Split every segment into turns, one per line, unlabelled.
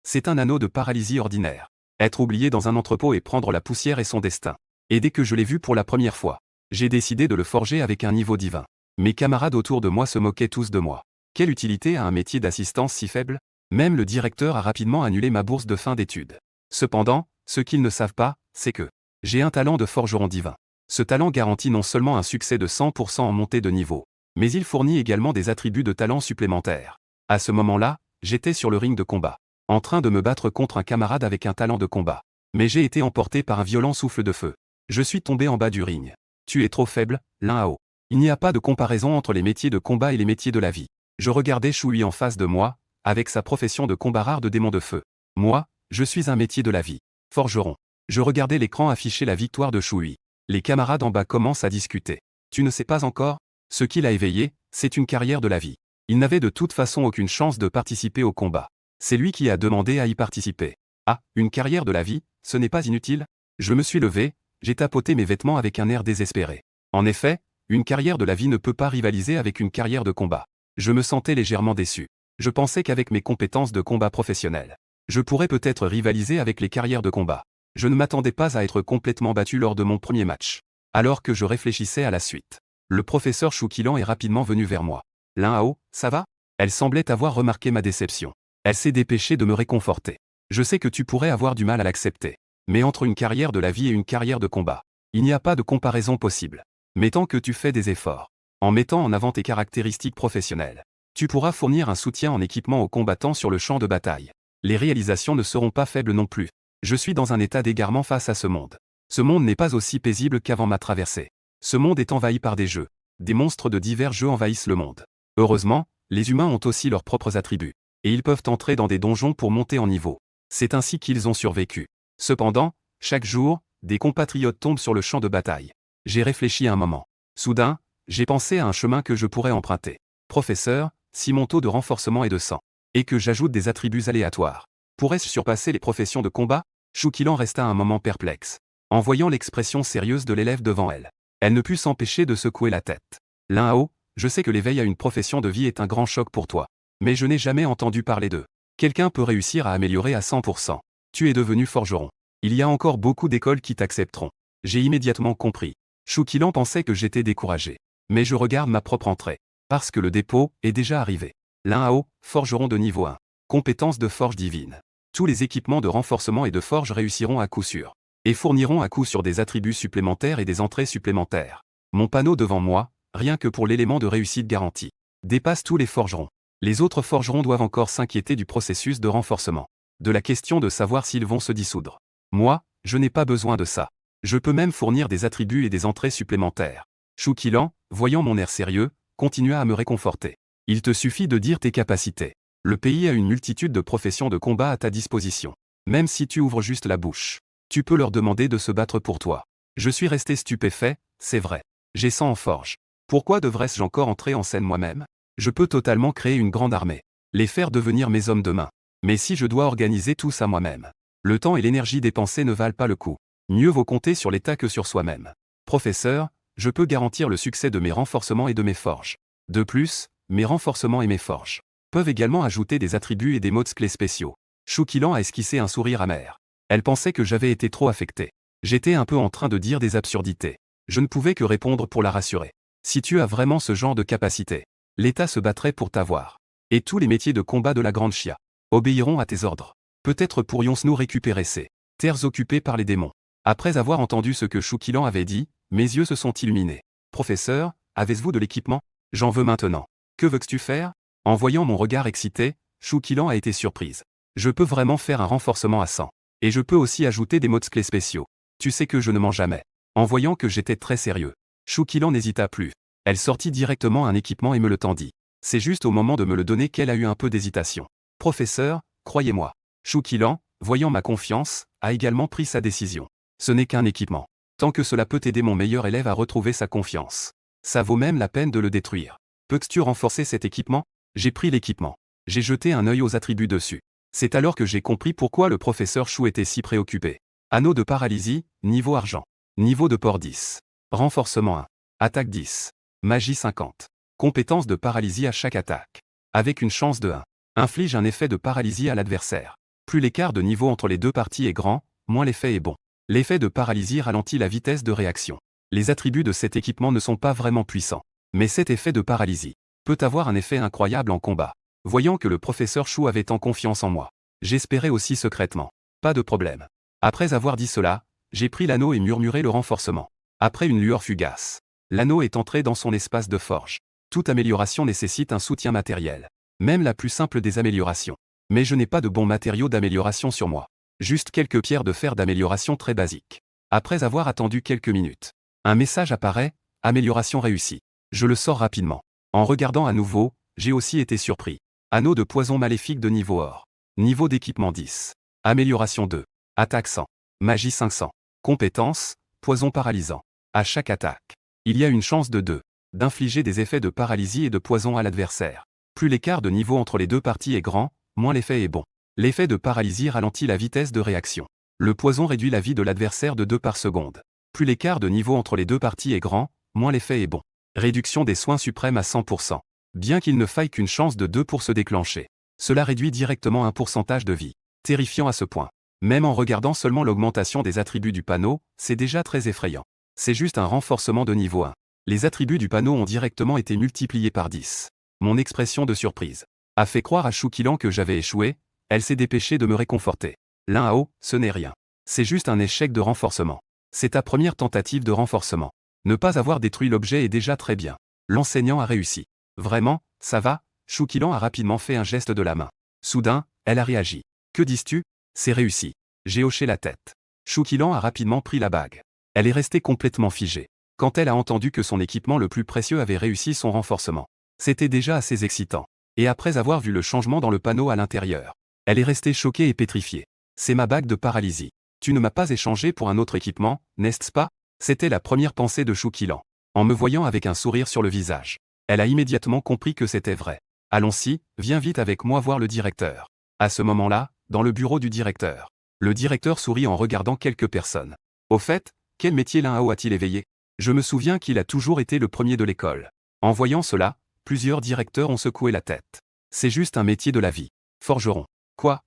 C'est un anneau de paralysie ordinaire. Être oublié dans un entrepôt et prendre la poussière est son destin. Et dès que je l'ai vu pour la première fois, j'ai décidé de le forger avec un niveau divin. Mes camarades autour de moi se moquaient tous de moi. Quelle utilité a un métier d'assistance si faible? Même le directeur a rapidement annulé ma bourse de fin d'études. Cependant, ce qu'ils ne savent pas, c'est que j'ai un talent de forgeron divin. Ce talent garantit non seulement un succès de 100% en montée de niveau, mais il fournit également des attributs de talent supplémentaires. À ce moment-là, j'étais sur le ring de combat, en train de me battre contre un camarade avec un talent de combat. Mais j'ai été emporté par un violent souffle de feu. Je suis tombé en bas du ring. Tu es trop faible, Lin Hao. Il n'y a pas de comparaison entre les métiers de combat et les métiers de la vie. Je regardais Shui en face de moi, avec sa profession de combat rare de démon de feu. Moi, je suis un métier de la vie. Forgeron. Je regardais l'écran afficher la victoire de Shui. Les camarades en bas commencent à discuter. Tu ne sais pas encore? Ce qui l'a éveillé, c'est une carrière de la vie. Il n'avait de toute façon aucune chance de participer au combat. C'est lui qui a demandé à y participer. Ah, une carrière de la vie, ce n'est pas inutile? Je me suis levé, j'ai tapoté mes vêtements avec un air désespéré. En effet, une carrière de la vie ne peut pas rivaliser avec une carrière de combat. Je me sentais légèrement déçu. Je pensais qu'avec mes compétences de combat professionnel, je pourrais peut-être rivaliser avec les carrières de combat. Je ne m'attendais pas à être complètement battu lors de mon premier match. Alors que je réfléchissais à la suite, le professeur Choukilan est rapidement venu vers moi. Lin Hao, ça va? Elle semblait avoir remarqué ma déception. Elle s'est dépêchée de me réconforter. Je sais que tu pourrais avoir du mal à l'accepter. Mais entre une carrière de la vie et une carrière de combat, il n'y a pas de comparaison possible. Mais tant que tu fais des efforts, en mettant en avant tes caractéristiques professionnelles, tu pourras fournir un soutien en équipement aux combattants sur le champ de bataille. Les réalisations ne seront pas faibles non plus. Je suis dans un état d'égarement face à ce monde. Ce monde n'est pas aussi paisible qu'avant ma traversée. Ce monde est envahi par des jeux. Des monstres de divers jeux envahissent le monde. Heureusement, les humains ont aussi leurs propres attributs. Et ils peuvent entrer dans des donjons pour monter en niveau. C'est ainsi qu'ils ont survécu. Cependant, chaque jour, des compatriotes tombent sur le champ de bataille. J'ai réfléchi un moment. Soudain, j'ai pensé à un chemin que je pourrais emprunter. Professeur, si mon taux de renforcement est de 100, et que j'ajoute des attributs aléatoires, pourrais-je surpasser les professions de combat? Choukilan resta un moment perplexe. En voyant l'expression sérieuse de l'élève devant elle, elle ne put s'empêcher de secouer la tête. Lin Hao, je sais que l'éveil à une profession de vie est un grand choc pour toi. Mais je n'ai jamais entendu parler d'eux. Quelqu'un peut réussir à améliorer à 100%. Tu es devenu forgeron. Il y a encore beaucoup d'écoles qui t'accepteront. J'ai immédiatement compris. Choukilan pensait que j'étais découragé. Mais je regarde ma propre entrée. Parce que le dépôt est déjà arrivé. Lin Hao, forgeron de niveau 1. Compétences de forge divine. Tous les équipements de renforcement et de forge réussiront à coup sûr. Et fourniront à coup sûr des attributs supplémentaires et des entrées supplémentaires. Mon panneau devant moi, rien que pour l'élément de réussite garantie, dépasse tous les forgerons. Les autres forgerons doivent encore s'inquiéter du processus de renforcement. De la question de savoir s'ils vont se dissoudre. Moi, je n'ai pas besoin de ça. Je peux même fournir des attributs et des entrées supplémentaires. Choukilan, voyant mon air sérieux, continua à me réconforter. Il te suffit de dire tes capacités. Le pays a une multitude de professions de combat à ta disposition. Même si tu ouvres juste la bouche, tu peux leur demander de se battre pour toi. Je suis resté stupéfait, c'est vrai. J'ai 100 en forge. Pourquoi devrais-je encore entrer en scène moi-même? Je peux totalement créer une grande armée. Les faire devenir mes hommes de main. Mais si je dois organiser tout ça moi-même, le temps et l'énergie dépensés ne valent pas le coup. Mieux vaut compter sur l'État que sur soi-même. Professeur, je peux garantir le succès de mes renforcements et de mes forges. De plus, mes renforcements et mes forges peuvent également ajouter des attributs et des modes clés spéciaux. Choukilan a esquissé un sourire amer. Elle pensait que j'avais été trop affecté. J'étais un peu en train de dire des absurdités. Je ne pouvais que répondre pour la rassurer. Si tu as vraiment ce genre de capacité, l'État se battrait pour t'avoir. Et tous les métiers de combat de la Grande Chia obéiront à tes ordres. Peut-être pourrions-nous récupérer ces terres occupées par les démons. Après avoir entendu ce que Choukilan avait dit, mes yeux se sont illuminés. Professeur, avez-vous de l'équipement? J'en veux maintenant. Que veux-tu faire? En voyant mon regard excité, Choukilan a été surprise. Je peux vraiment faire un renforcement à 100. Et je peux aussi ajouter des modes clés spéciaux. Tu sais que je ne mens jamais. En voyant que j'étais très sérieux, Choukilan n'hésita plus. Elle sortit directement un équipement et me le tendit. C'est juste au moment de me le donner qu'elle a eu un peu d'hésitation. Professeur, croyez-moi. Choukilan, voyant ma confiance, a également pris sa décision. Ce n'est qu'un équipement. Tant que cela peut aider mon meilleur élève à retrouver sa confiance, ça vaut même la peine de le détruire. Peux-tu renforcer cet équipement? J'ai pris l'équipement. J'ai jeté un œil aux attributs dessus. C'est alors que j'ai compris pourquoi le professeur Chou était si préoccupé. Anneau de paralysie, niveau argent. Niveau de port 10. Renforcement 1. Attaque 10. Magie 50. Compétence de paralysie à chaque attaque. Avec une chance de 1. Inflige un effet de paralysie à l'adversaire. Plus l'écart de niveau entre les deux parties est grand, moins l'effet est bon. L'effet de paralysie ralentit la vitesse de réaction. Les attributs de cet équipement ne sont pas vraiment puissants. Mais cet effet de paralysie peut avoir un effet incroyable en combat. Voyant que le professeur Chou avait tant confiance en moi, j'espérais aussi secrètement. Pas de problème. Après avoir dit cela, j'ai pris l'anneau et murmuré le renforcement. Après une lueur fugace, l'anneau est entré dans son espace de forge. Toute amélioration nécessite un soutien matériel. Même la plus simple des améliorations. Mais je n'ai pas de bons matériaux d'amélioration sur moi. Juste quelques pierres de fer d'amélioration très basiques. Après avoir attendu quelques minutes, un message apparaît, amélioration réussie. Je le sors rapidement. En regardant à nouveau, j'ai aussi été surpris. Anneau de poison maléfique de niveau or. Niveau d'équipement 10. Amélioration 2. Attaque 100. Magie 500. Compétence, poison paralysant. À chaque attaque, il y a une chance de 2 d'infliger des effets de paralysie et de poison à l'adversaire. Plus l'écart de niveau entre les deux parties est grand, moins l'effet est bon. L'effet de paralysie ralentit la vitesse de réaction. Le poison réduit la vie de l'adversaire de 2 par seconde. Plus l'écart de niveau entre les deux parties est grand, moins l'effet est bon. Réduction des soins suprêmes à 100%. Bien qu'il ne faille qu'une chance de 2 pour se déclencher. Cela réduit directement un pourcentage de vie. Terrifiant à ce point. Même en regardant seulement l'augmentation des attributs du panneau, c'est déjà très effrayant. C'est juste un renforcement de niveau 1. Les attributs du panneau ont directement été multipliés par 10. Mon expression de surprise a fait croire à Choukilan que j'avais échoué, elle s'est dépêchée de me réconforter. L'un à haut, ce n'est rien. C'est juste un échec de renforcement. C'est ta première tentative de renforcement. Ne pas avoir détruit l'objet est déjà très bien. L'enseignant a réussi. Vraiment, ça va? Choukilan a rapidement fait un geste de la main. Soudain, elle a réagi. Que dis-tu? C'est réussi. J'ai hoché la tête. Choukilan a rapidement pris la bague. Elle est restée complètement figée. Quand elle a entendu que son équipement le plus précieux avait réussi son renforcement. C'était déjà assez excitant. Et après avoir vu le changement dans le panneau à l'intérieur, elle est restée choquée et pétrifiée. C'est ma bague de paralysie. Tu ne m'as pas échangé pour un autre équipement, n'est-ce pas? C'était la première pensée de Choukilan. En me voyant avec un sourire sur le visage, elle a immédiatement compris que c'était vrai. Allons-y, viens vite avec moi voir le directeur. À ce moment-là, dans le bureau du directeur, le directeur sourit en regardant quelques personnes. Au fait, quel métier l'un a-t-il éveillé? Je me souviens qu'il a toujours été le premier de l'école. En voyant cela, plusieurs directeurs ont secoué la tête. C'est juste un métier de la vie. Forgeron. Quoi?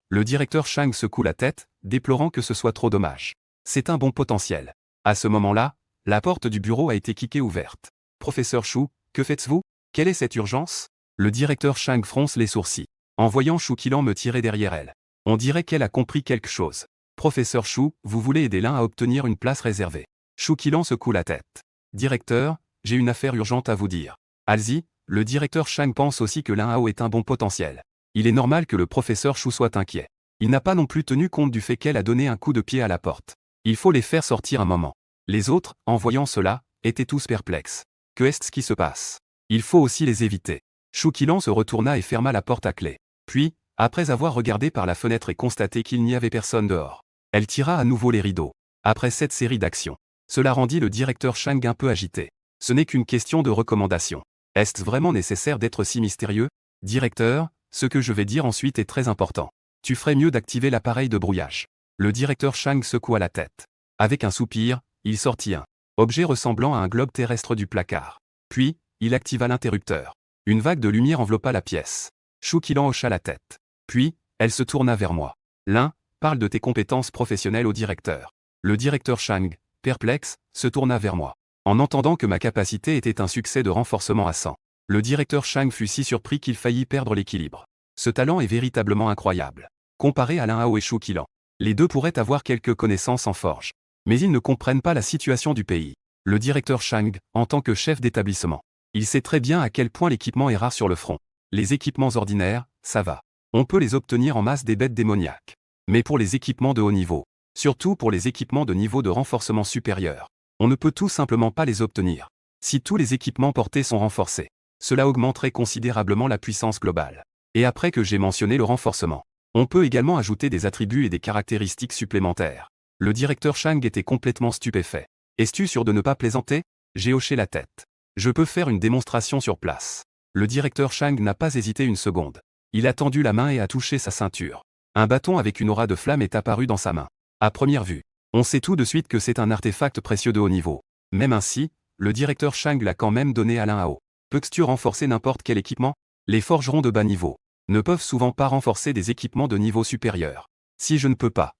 Le directeur Shang secoue la tête, déplorant que ce soit trop dommage. C'est un bon potentiel. À ce moment-là, la porte du bureau a été kickée ouverte. Professeur Chou, que faites-vous? Quelle est cette urgence? Le directeur Shang fronce les sourcils. En voyant Choukilan me tirer derrière elle. On dirait qu'elle a compris quelque chose. Professeur Chou, vous voulez aider l'un à obtenir une place réservée. Choukilan secoue la tête. Directeur, j'ai une affaire urgente à vous dire. Allez-y, le directeur Shang pense aussi que l'un Hao est un bon potentiel. Il est normal que le professeur Chou soit inquiet. Il n'a pas non plus tenu compte du fait qu'elle a donné un coup de pied à la porte. Il faut les faire sortir un moment. Les autres, en voyant cela, étaient tous perplexes. Que est-ce qui se passe? Il faut aussi les éviter. Choukilan se retourna et ferma la porte à clé. Puis, après avoir regardé par la fenêtre et constaté qu'il n'y avait personne dehors, elle tira à nouveau les rideaux. Après cette série d'actions, cela rendit le directeur Shang un peu agité. Ce n'est qu'une question de recommandation. Est-ce vraiment nécessaire d'être si mystérieux? Directeur, ce que je vais dire ensuite est très important. Tu ferais mieux d'activer l'appareil de brouillage. Le directeur Shang secoua la tête. Avec un soupir, il sortit un objet ressemblant à un globe terrestre du placard. Puis, il activa l'interrupteur. Une vague de lumière enveloppa la pièce. Choukilan hocha la tête. Puis, elle se tourna vers moi. L'un, parle de tes compétences professionnelles au directeur. Le directeur Shang, perplexe, se tourna vers moi. En entendant que ma capacité était un succès de renforcement à 100, le directeur Shang fut si surpris qu'il faillit perdre l'équilibre. Ce talent est véritablement incroyable. Comparé à l'un Hao et Choukilan, les deux pourraient avoir quelques connaissances en forge. Mais ils ne comprennent pas la situation du pays. Le directeur Shang, en tant que chef d'établissement, il sait très bien à quel point l'équipement est rare sur le front. Les équipements ordinaires, ça va. On peut les obtenir en masse des bêtes démoniaques. Mais pour les équipements de haut niveau, surtout pour les équipements de niveau de renforcement supérieur, on ne peut tout simplement pas les obtenir. Si tous les équipements portés sont renforcés, cela augmenterait considérablement la puissance globale. Et après que j'ai mentionné le renforcement, on peut également ajouter des attributs et des caractéristiques supplémentaires. Le directeur Shang était complètement stupéfait. Es-tu sûr de ne pas plaisanter? J'ai hoché la tête. Je peux faire une démonstration sur place. Le directeur Shang n'a pas hésité une seconde. Il a tendu la main et a touché sa ceinture. Un bâton avec une aura de flamme est apparu dans sa main. À première vue, on sait tout de suite que c'est un artefact précieux de haut niveau. Même ainsi, le directeur Shang l'a quand même donné à l'un Hao. Peux-tu renforcer n'importe quel équipement? Les forgerons de bas niveau ne peuvent souvent pas renforcer des équipements de niveau supérieur. Si je ne peux pas,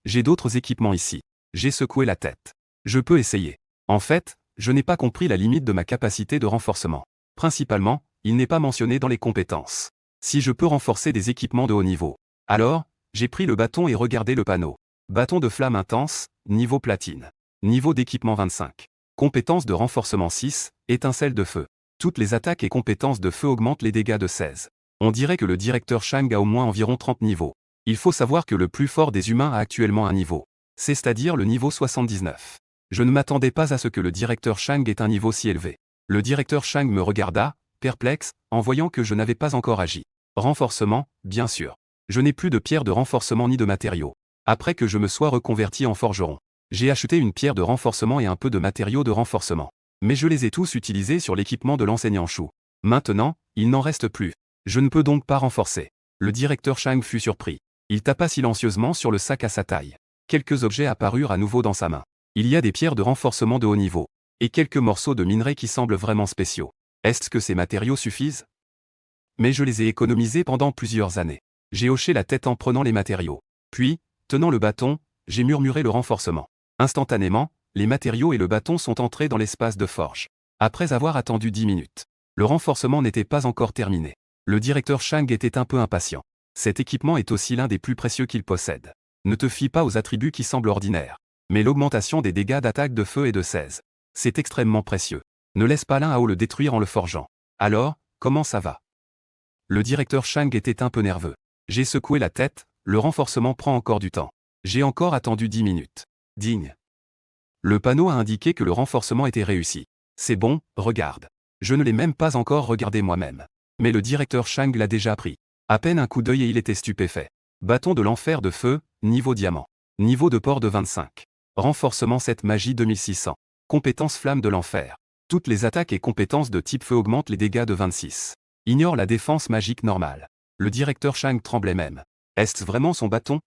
j'ai d'autres équipements ici. J'ai secoué la tête. Je peux essayer. En fait, je n'ai pas compris la limite de ma capacité de renforcement. Principalement, il n'est pas mentionné dans les compétences. Si je peux renforcer des équipements de haut niveau. Alors, j'ai pris le bâton et regardé le panneau. Bâton de flamme intense, niveau platine. Niveau d'équipement 25. Compétence de renforcement 6, étincelle de feu. Toutes les attaques et compétences de feu augmentent les dégâts de 16. On dirait que le directeur Shang a au moins environ 30 niveaux. Il faut savoir que le plus fort des humains a actuellement un niveau. C'est-à-dire le niveau 79. Je ne m'attendais pas à ce que le directeur Shang ait un niveau si élevé. Le directeur Shang me regarda, perplexe, en voyant que je n'avais pas encore agi. Renforcement, bien sûr. Je n'ai plus de pierre de renforcement ni de matériaux. Après que je me sois reconverti en forgeron, j'ai acheté une pierre de renforcement et un peu de matériaux de renforcement. Mais je les ai tous utilisés sur l'équipement de l'enseignant Shu. Maintenant, il n'en reste plus. Je ne peux donc pas renforcer. Le directeur Shang fut surpris. Il tapa silencieusement sur le sac à sa taille. Quelques objets apparurent à nouveau dans sa main. Il y a des pierres de renforcement de haut niveau. Et quelques morceaux de minerai qui semblent vraiment spéciaux. Est-ce que ces matériaux suffisent? Mais je les ai économisés pendant plusieurs années. J'ai hoché la tête en prenant les matériaux. Puis, tenant le bâton, j'ai murmuré le renforcement. Instantanément, les matériaux et le bâton sont entrés dans l'espace de forge. Après avoir attendu 10 minutes. Le renforcement n'était pas encore terminé. Le directeur Shang était un peu impatient. Cet équipement est aussi l'un des plus précieux qu'il possède. Ne te fie pas aux attributs qui semblent ordinaires. Mais l'augmentation des dégâts d'attaque de feu est de 16. C'est extrêmement précieux. Ne laisse pas l'un à haut le détruire en le forgeant. Alors, comment ça va? Le directeur Shang était un peu nerveux. J'ai secoué la tête, le renforcement prend encore du temps. J'ai encore attendu 10 minutes. Digne. Le panneau a indiqué que le renforcement était réussi. C'est bon, regarde. Je ne l'ai même pas encore regardé moi-même. Mais le directeur Shang l'a déjà pris. À peine un coup d'œil et il était stupéfait. Bâton de l'enfer de feu, niveau diamant. Niveau de port de 25. Renforcement 7 magie 2600. Compétence flamme de l'enfer. Toutes les attaques et compétences de type feu augmentent les dégâts de 26. Ignore la défense magique normale. Le directeur Shang tremblait même. Est-ce vraiment son bâton?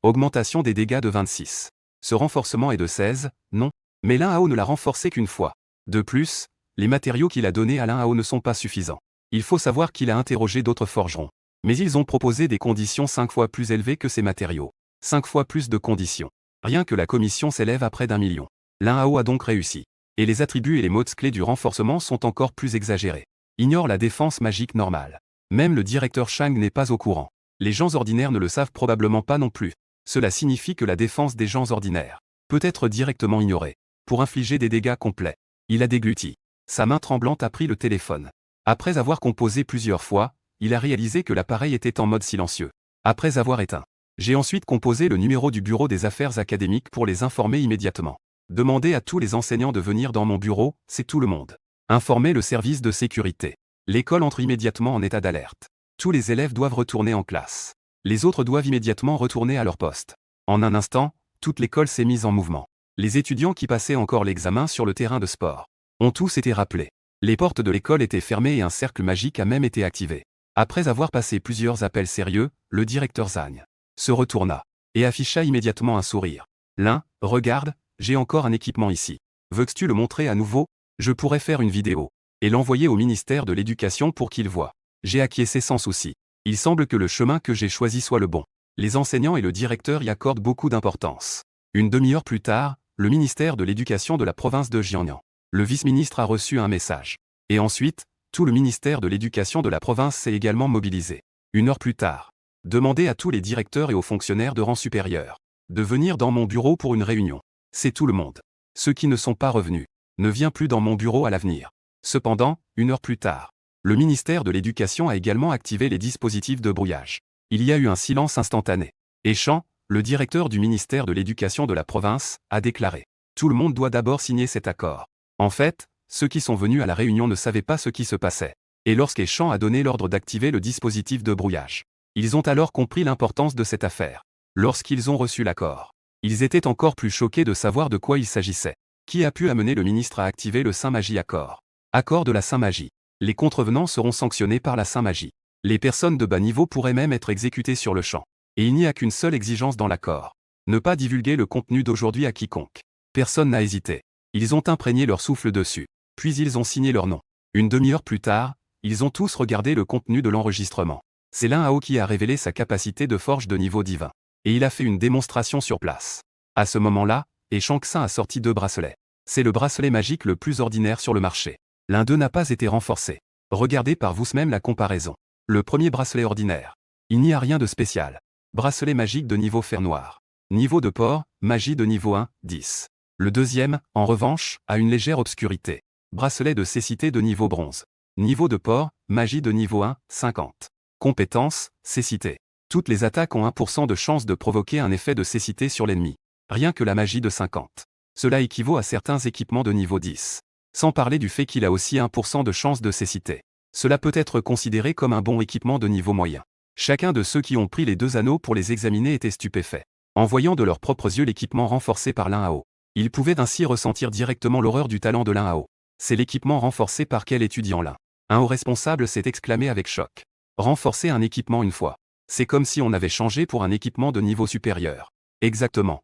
Augmentation des dégâts de 26. Ce renforcement est de 16, non, mais l'un à haut ne l'a renforcé qu'une fois. De plus, les matériaux qu'il a donnés à l'un à haut ne sont pas suffisants. Il faut savoir qu'il a interrogé d'autres forgerons. Mais ils ont proposé des conditions 5 fois plus élevées que ces matériaux. 5 fois plus de conditions. Rien que la commission s'élève à près d'1 million. L'un à haut a donc réussi. Et les attributs et les mots clés du renforcement sont encore plus exagérés. Ignore la défense magique normale. Même le directeur Shang n'est pas au courant. Les gens ordinaires ne le savent probablement pas non plus. Cela signifie que la défense des gens ordinaires peut être directement ignorée. Pour infliger des dégâts complets. Il a dégluti. Sa main tremblante a pris le téléphone. Après avoir composé plusieurs fois, il a réalisé que l'appareil était en mode silencieux. Après avoir éteint. J'ai ensuite composé le numéro du bureau des affaires académiques pour les informer immédiatement. Demander à tous les enseignants de venir dans mon bureau, c'est tout le monde. Informer le service de sécurité. L'école entre immédiatement en état d'alerte. Tous les élèves doivent retourner en classe. Les autres doivent immédiatement retourner à leur poste. En un instant, toute l'école s'est mise en mouvement. Les étudiants qui passaient encore l'examen sur le terrain de sport ont tous été rappelés. Les portes de l'école étaient fermées et un cercle magique a même été activé. Après avoir passé plusieurs appels sérieux, le directeur Zhang se retourna et afficha immédiatement un sourire. L'un, regarde, j'ai encore un équipement ici. Veux-tu le montrer à nouveau? Je pourrais faire une vidéo et l'envoyer au ministère de l'Éducation pour qu'il voie. J'ai acquiescé sans souci. Il semble que le chemin que j'ai choisi soit le bon. Les enseignants et le directeur y accordent beaucoup d'importance. Une demi-heure plus tard, le ministère de l'Éducation de la province de Jiangnan. Le vice-ministre a reçu un message. Et ensuite, tout le ministère de l'Éducation de la province s'est également mobilisé. Une heure plus tard. Demandez à tous les directeurs et aux fonctionnaires de rang supérieur de venir dans mon bureau pour une réunion. C'est tout le monde. Ceux qui ne sont pas revenus ne viennent plus dans mon bureau à l'avenir. Cependant, une heure plus tard, le ministère de l'Éducation a également activé les dispositifs de brouillage. Il y a eu un silence instantané. Et Chan, le directeur du ministère de l'Éducation de la province, a déclaré. Tout le monde doit d'abord signer cet accord. En fait, ceux qui sont venus à la réunion ne savaient pas ce qui se passait. Et lorsqu'Echan a donné l'ordre d'activer le dispositif de brouillage, ils ont alors compris l'importance de cette affaire. Lorsqu'ils ont reçu l'accord, ils étaient encore plus choqués de savoir de quoi il s'agissait. Qui a pu amener le ministre à activer le Saint-Magie Accord? Accord de la Saint-Magie. Les contrevenants seront sanctionnés par la Saint-Magie. Les personnes de bas niveau pourraient même être exécutées sur le champ. Et il n'y a qu'une seule exigence dans l'accord. Ne pas divulguer le contenu d'aujourd'hui à quiconque. Personne n'a hésité. Ils ont imprégné leur souffle dessus. Puis ils ont signé leur nom. Une demi-heure plus tard, Ils ont tous regardé le contenu de l'enregistrement. C'est Lin Hao qui a révélé sa capacité de forge de niveau divin. Et il a fait une démonstration sur place. À ce moment-là, et Shang Tsung a sorti 2 bracelets. C'est le bracelet magique le plus ordinaire sur le marché. L'un d'eux n'a pas été renforcé. Regardez par vous-même la comparaison. Le premier bracelet ordinaire. Il n'y a rien de spécial. Bracelet magique de niveau fer noir. Niveau de port, magie de niveau 1, 10. Le deuxième, en revanche, a une légère obscurité. Bracelet de cécité de niveau bronze. Niveau de port, magie de niveau 1, 50. Compétence, cécité. Toutes les attaques ont 1% de chance de provoquer un effet de cécité sur l'ennemi. Rien que la magie de 50. Cela équivaut à certains équipements de niveau 10. Sans parler du fait qu'il a aussi 1% de chance de cécité. Cela peut être considéré comme un bon équipement de niveau moyen. Chacun de ceux qui ont pris les 2 anneaux pour les examiner était stupéfait. En voyant de leurs propres yeux l'équipement renforcé par Lin Hao. Ils pouvaient ainsi ressentir directement l'horreur du talent de Lin Hao. C'est l'équipement renforcé par quel étudiant là? Un haut responsable s'est exclamé avec choc. Renforcer un équipement une fois. C'est comme si on avait changé pour un équipement de niveau supérieur. Exactement.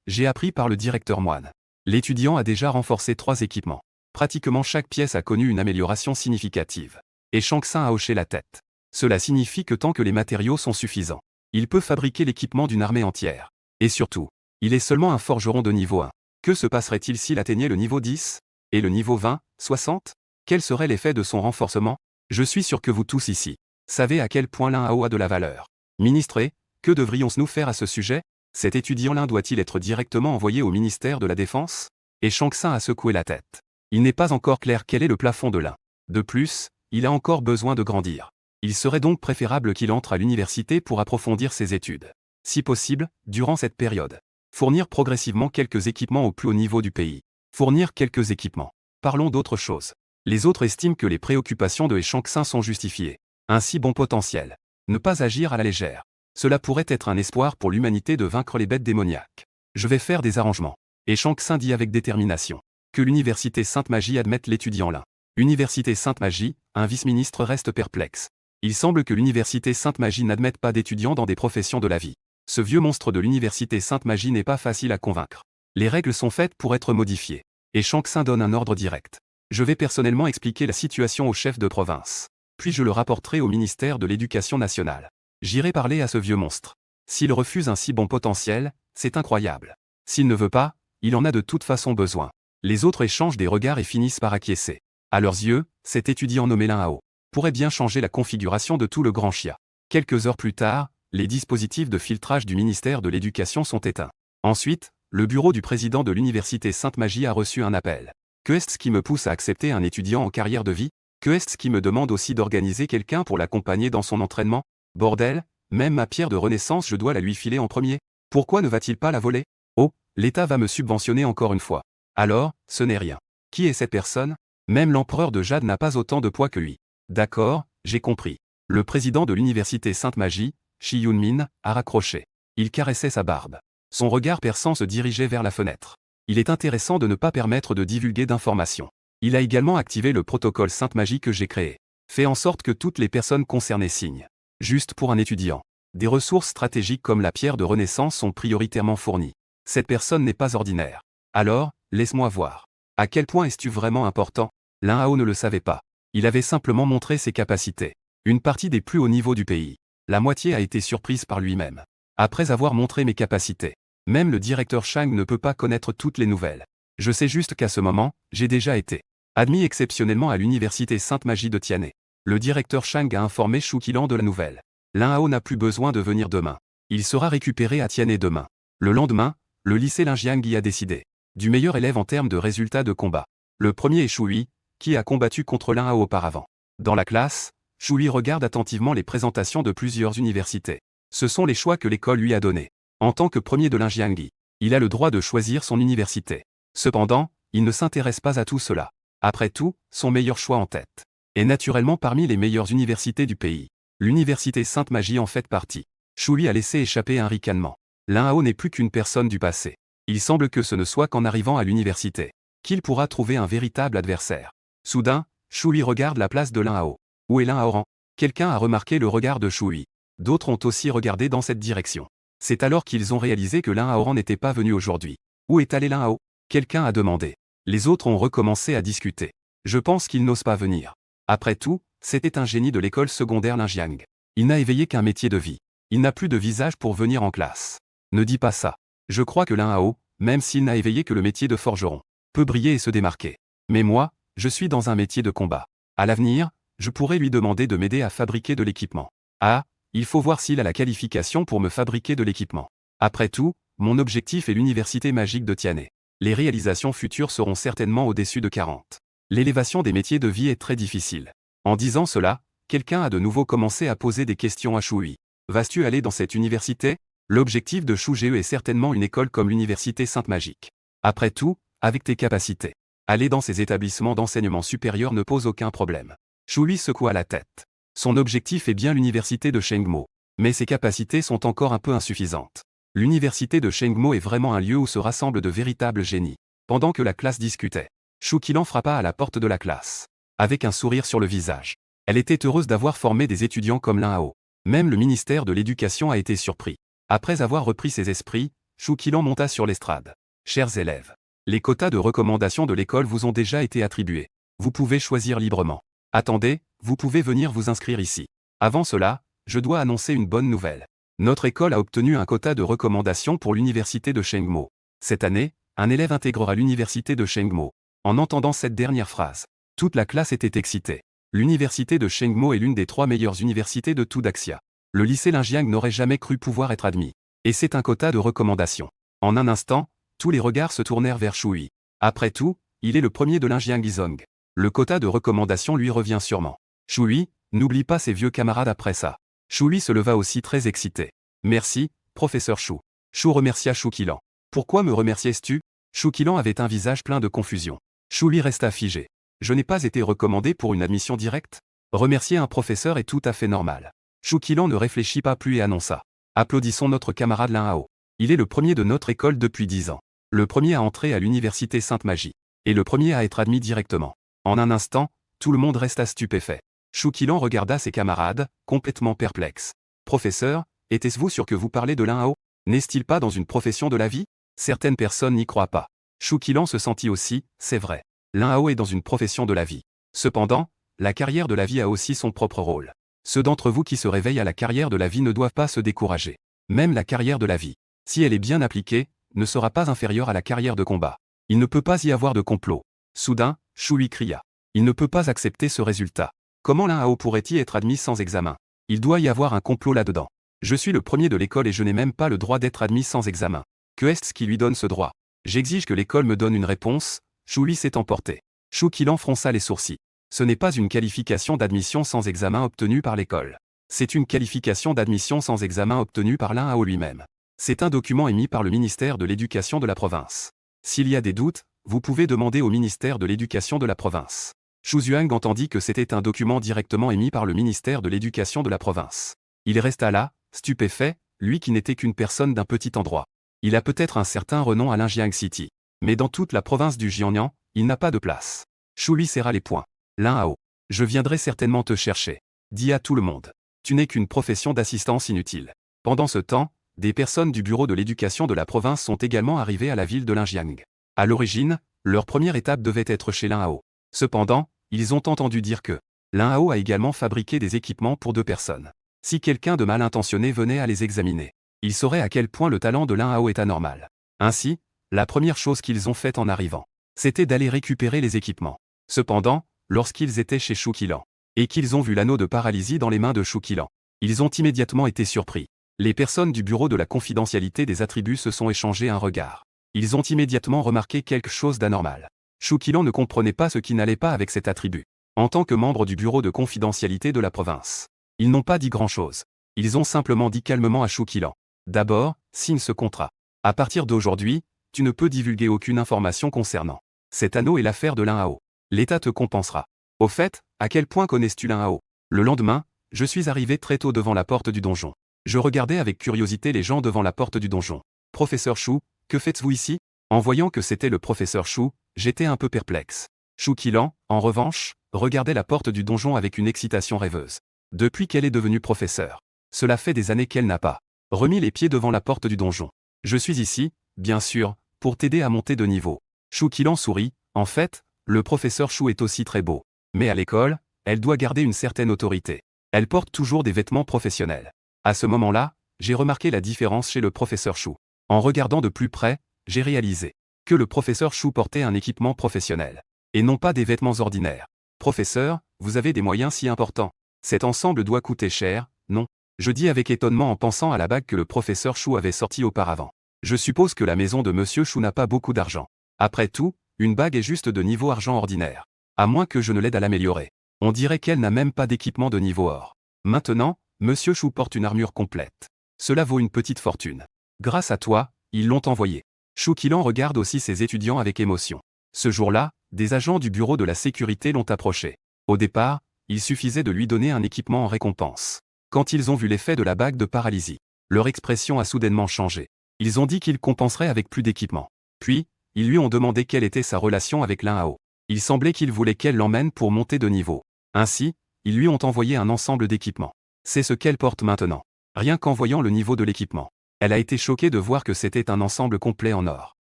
J'ai appris par le directeur Moine. L'étudiant a déjà renforcé 3 équipements. Pratiquement chaque pièce a connu une amélioration significative. Et Shang Tsung a hoché la tête. Cela signifie que tant que les matériaux sont suffisants, il peut fabriquer l'équipement d'une armée entière. Et surtout, il est seulement un forgeron de niveau 1. Que se passerait-il s'il atteignait le niveau 10? Et le niveau 20, 60? Quel serait l'effet de son renforcement? Je suis sûr que vous tous ici savez à quel point Lin Hao a de la valeur. Ministré, que devrions-nous faire à ce sujet? Cet étudiant-là doit-il être directement envoyé au ministère de la Défense? Et Shang Tsung a secoué la tête. Il n'est pas encore clair quel est le plafond de Lin. De plus, il a encore besoin de grandir. Il serait donc préférable qu'il entre à l'université pour approfondir ses études. Si possible, durant cette période. Fournir progressivement quelques équipements au plus haut niveau du pays. Fournir quelques équipements. Parlons d'autre chose. Les autres estiment que les préoccupations de Shang Tsung sont justifiées. Un si bon potentiel. Ne pas agir à la légère. Cela pourrait être un espoir pour l'humanité de vaincre les bêtes démoniaques. Je vais faire des arrangements. Et Shang Tsung dit avec détermination. Que l'université Sainte-Magie admette l'étudiant là. Université Sainte-Magie, un vice-ministre reste perplexe. Il semble que l'université Sainte-Magie n'admette pas d'étudiants dans des professions de la vie. Ce vieux monstre de l'université Sainte-Magie n'est pas facile à convaincre. Les règles sont faites pour être modifiées. Et Shang Tsung donne un ordre direct. Je vais personnellement expliquer la situation au chef de province. Puis je le rapporterai au ministère de l'Éducation nationale. J'irai parler à ce vieux monstre. S'il refuse un si bon potentiel, c'est incroyable. S'il ne veut pas, il en a de toute façon besoin. Les autres échangent des regards et finissent par acquiescer. À leurs yeux, cet étudiant nommé Lin Hao pourrait bien changer la configuration de tout le Grand Xia. Quelques heures plus tard, les dispositifs de filtrage du ministère de l'Éducation sont éteints. Ensuite, le bureau du président de l'université Sainte-Magie a reçu un appel. Que est-ce qui me pousse à accepter un étudiant en carrière de vie? Que est-ce qui me demande aussi d'organiser quelqu'un pour l'accompagner dans son entraînement? Bordel, même ma pierre de renaissance je dois la lui filer en premier. Pourquoi ne va-t-il pas la voler? Oh, l'État va me subventionner encore une fois. Alors, ce n'est rien. Qui est cette personne? Même l'empereur de Jade n'a pas autant de poids que lui. D'accord, j'ai compris. Le président de l'université Sainte-Magie, Shi Yunmin, a raccroché. Il caressait sa barbe. Son regard perçant se dirigeait vers la fenêtre. Il est intéressant de ne pas permettre de divulguer d'informations. Il a également activé le protocole Sainte-Magie que j'ai créé. Fait en sorte que toutes les personnes concernées signent. Juste pour un étudiant. Des ressources stratégiques comme la pierre de renaissance sont prioritairement fournies. Cette personne n'est pas ordinaire. Alors, laisse-moi voir. À quel point es-tu vraiment important? Lin Hao ne le savait pas. Il avait simplement montré ses capacités. Une partie des plus hauts niveaux du pays. La moitié a été surprise par lui-même. Après avoir montré mes capacités. Même le directeur Shang ne peut pas connaître toutes les nouvelles. Je sais juste qu'à ce moment, j'ai déjà été admis exceptionnellement à l'université Sainte-Magie de Tianhe. Le directeur Shang a informé Shu Qilan de la nouvelle. Lin Hao n'a plus besoin de venir demain. Il sera récupéré à Tianhe demain. Le lendemain, le lycée Linjiang y a décidé. Du meilleur élève en termes de résultats de combat. Le premier est Shui, qui a combattu contre Lin Hao auparavant. Dans la classe, Shui regarde attentivement les présentations de plusieurs universités. Ce sont les choix que l'école lui a donnés. En tant que premier de Linjiang, il a le droit de choisir son université. Cependant, il ne s'intéresse pas à tout cela. Après tout, son meilleur choix en tête est naturellement parmi les meilleures universités du pays. L'université Sainte-Magie en fait partie. Shui a laissé échapper un ricanement. Lin Hao n'est plus qu'une personne du passé. Il semble que ce ne soit qu'en arrivant à l'université qu'il pourra trouver un véritable adversaire. Soudain, Shui regarde la place de Lin Hao. Où est Lin Hao? Quelqu'un a remarqué le regard de Shui. D'autres ont aussi regardé dans cette direction. C'est alors qu'ils ont réalisé que Lin Hao n'était pas venu aujourd'hui. Où est allé Lin Hao? Quelqu'un a demandé. Les autres ont recommencé à discuter. Je pense qu'il n'ose pas venir. Après tout, c'était un génie de l'école secondaire Linjiang. Il n'a éveillé qu'un métier de vie. Il n'a plus de visage pour venir en classe. Ne dis pas ça. Je crois que Lin Hao, même s'il n'a éveillé que le métier de forgeron, peut briller et se démarquer. Mais moi, je suis dans un métier de combat. À l'avenir, je pourrais lui demander de m'aider à fabriquer de l'équipement. Ah, il faut voir s'il a la qualification pour me fabriquer de l'équipement. Après tout, mon objectif est l'université magique de Tianhe. Les réalisations futures seront certainement au-dessus de 40. L'élévation des métiers de vie est très difficile. En disant cela, quelqu'un a de nouveau commencé à poser des questions à Shu Hui. Vas-tu aller dans cette université? L'objectif de Shu Ge est certainement une école comme l'université Sainte-Magique. Après tout, avec tes capacités, aller dans ces établissements d'enseignement supérieur ne pose aucun problème. Shu Hui secoua la tête. Son objectif est bien l'université de Shengmo. Mais ses capacités sont encore un peu insuffisantes. L'université de Shengmo est vraiment un lieu où se rassemblent de véritables génies. Pendant que la classe discutait, Shu Qilan frappa à la porte de la classe. Avec un sourire sur le visage. Elle était heureuse d'avoir formé des étudiants comme Lin Hao. Même le ministère de l'Éducation a été surpris. Après avoir repris ses esprits, Shu Qilan monta sur l'estrade. Chers élèves, les quotas de recommandation de l'école vous ont déjà été attribués. Vous pouvez choisir librement. Attendez, vous pouvez venir vous inscrire ici. Avant cela, je dois annoncer une bonne nouvelle. Notre école a obtenu un quota de recommandation pour l'université de Shengmo. Cette année, un élève intégrera l'université de Shengmo. En entendant cette dernière phrase, toute la classe était excitée. L'université de Shengmo est l'une des 3 meilleures universités de tout Daxia. Le lycée Linjiang n'aurait jamais cru pouvoir être admis. Et c'est un quota de recommandation. En un instant, tous les regards se tournèrent vers Shu Hui. Après tout, il est le premier de Linjiang Yizong. Le quota de recommandation lui revient sûrement. Shu Hui, n'oublie pas ses vieux camarades après ça. Shu Hui se leva aussi très excité. Merci, professeur Shu. Shu remercia Shu Qilan. Pourquoi me remerciais-tu? Shu Qilan avait un visage plein de confusion. Shu Hui resta figé. Je n'ai pas été recommandé pour une admission directe? Remercier un professeur est tout à fait normal. Shu Qilan ne réfléchit pas plus et annonça. Applaudissons notre camarade Lin Hao. Il est le premier de notre école depuis 10 ans. Le premier à entrer à l'université Sainte-Magie. Et le premier à être admis directement. En un instant, tout le monde resta stupéfait. Shu Qilan regarda ses camarades, complètement perplexe. Professeur, était-ce-vous sûr que vous parlez de Lin Hao? N'est-il pas dans une profession de la vie? Certaines personnes n'y croient pas. Shu Qilan se sentit aussi, c'est vrai. Lin Hao est dans une profession de la vie. Cependant, la carrière de la vie a aussi son propre rôle. Ceux d'entre vous qui se réveillent à la carrière de la vie ne doivent pas se décourager. Même la carrière de la vie, si elle est bien appliquée, ne sera pas inférieure à la carrière de combat. Il ne peut pas y avoir de complot. Soudain, Shu Hui cria. Il ne peut pas accepter ce résultat. Comment Lin Hao pourrait-il être admis sans examen? Il doit y avoir un complot là-dedans. Je suis le premier de l'école et je n'ai même pas le droit d'être admis sans examen. Que est-ce qui lui donne ce droit? J'exige que l'école me donne une réponse. Shu Hui s'est emporté. Shu Qilan fronça les sourcils. Ce n'est pas une qualification d'admission sans examen obtenue par l'école. C'est une qualification d'admission sans examen obtenue par Lin Hao lui-même. C'est un document émis par le ministère de l'Éducation de la province. S'il y a des doutes, vous pouvez demander au ministère de l'Éducation de la province. Shu Zhuang entendit que c'était un document directement émis par le ministère de l'Éducation de la province. Il resta là, stupéfait, lui qui n'était qu'une personne d'un petit endroit. Il a peut-être un certain renom à Linjiang City. Mais dans toute la province du Jiangnan, il n'a pas de place. Shu Hui serra les poings. Lin Hao, je viendrai certainement te chercher. Dis à tout le monde. Tu n'es qu'une profession d'assistance inutile. Pendant ce temps, des personnes du bureau de l'éducation de la province sont également arrivées à la ville de Linjiang. À l'origine, leur première étape devait être chez Lin Hao. Cependant, ils ont entendu dire que Lin Hao a également fabriqué des équipements pour 2 personnes. Si quelqu'un de mal intentionné venait à les examiner, il saurait à quel point le talent de Lin Hao est anormal. Ainsi, la première chose qu'ils ont faite en arrivant, c'était d'aller récupérer les équipements. Cependant, lorsqu'ils étaient chez Shu Qilan, et qu'ils ont vu l'anneau de paralysie dans les mains de Shu Qilan, ils ont immédiatement été surpris. Les personnes du bureau de la confidentialité des attributs se sont échangé un regard. Ils ont immédiatement remarqué quelque chose d'anormal. Shu Qilan ne comprenait pas ce qui n'allait pas avec cet attribut. En tant que membre du bureau de confidentialité de la province, ils n'ont pas dit grand-chose. Ils ont simplement dit calmement à Shu Qilan. D'abord, signe ce contrat. À partir d'aujourd'hui, tu ne peux divulguer aucune information concernant cet anneau et l'affaire de Lin Hao. L'État te compensera. Au fait, à quel point connais-tu Lin Hao? Le lendemain, je suis arrivé très tôt devant la porte du donjon. Je regardais avec curiosité les gens devant la porte du donjon. Professeur Shu, que faites-vous ici? En voyant que c'était le professeur Shu, j'étais un peu perplexe. Shu Qilan, en revanche, regardait la porte du donjon avec une excitation rêveuse. Depuis qu'elle est devenue professeure, cela fait des années qu'elle n'a pas remis les pieds devant la porte du donjon. Je suis ici, bien sûr, pour t'aider à monter de niveau. Shu Qilan sourit. En fait, le professeur Shu est aussi très beau. Mais à l'école, elle doit garder une certaine autorité. Elle porte toujours des vêtements professionnels. À ce moment-là, j'ai remarqué la différence chez le professeur Chou. En regardant de plus près, j'ai réalisé que le professeur Chou portait un équipement professionnel, et non pas des vêtements ordinaires. Professeur, vous avez des moyens si importants. Cet ensemble doit coûter cher, non? Je dis avec étonnement en pensant à la bague que le professeur Chou avait sortie auparavant. Je suppose que la maison de Monsieur Chou n'a pas beaucoup d'argent. Après tout, une bague est juste de niveau argent ordinaire. À moins que je ne l'aide à l'améliorer. On dirait qu'elle n'a même pas d'équipement de niveau or. Maintenant, Monsieur Chou porte une armure complète. Cela vaut une petite fortune. Grâce à toi, ils l'ont envoyé. Chou Qilan regarde aussi ses étudiants avec émotion. Ce jour-là, des agents du bureau de la sécurité l'ont approché. Au départ, il suffisait de lui donner un équipement en récompense. Quand ils ont vu l'effet de la bague de paralysie, leur expression a soudainement changé. Ils ont dit qu'ils compenseraient avec plus d'équipement. Puis, ils lui ont demandé quelle était sa relation avec l'Un-Ao. Il semblait qu'il voulait qu'elle l'emmène pour monter de niveau. Ainsi, ils lui ont envoyé un ensemble d'équipements. C'est ce qu'elle porte maintenant. Rien qu'en voyant le niveau de l'équipement, elle a été choquée de voir que c'était un ensemble complet en or.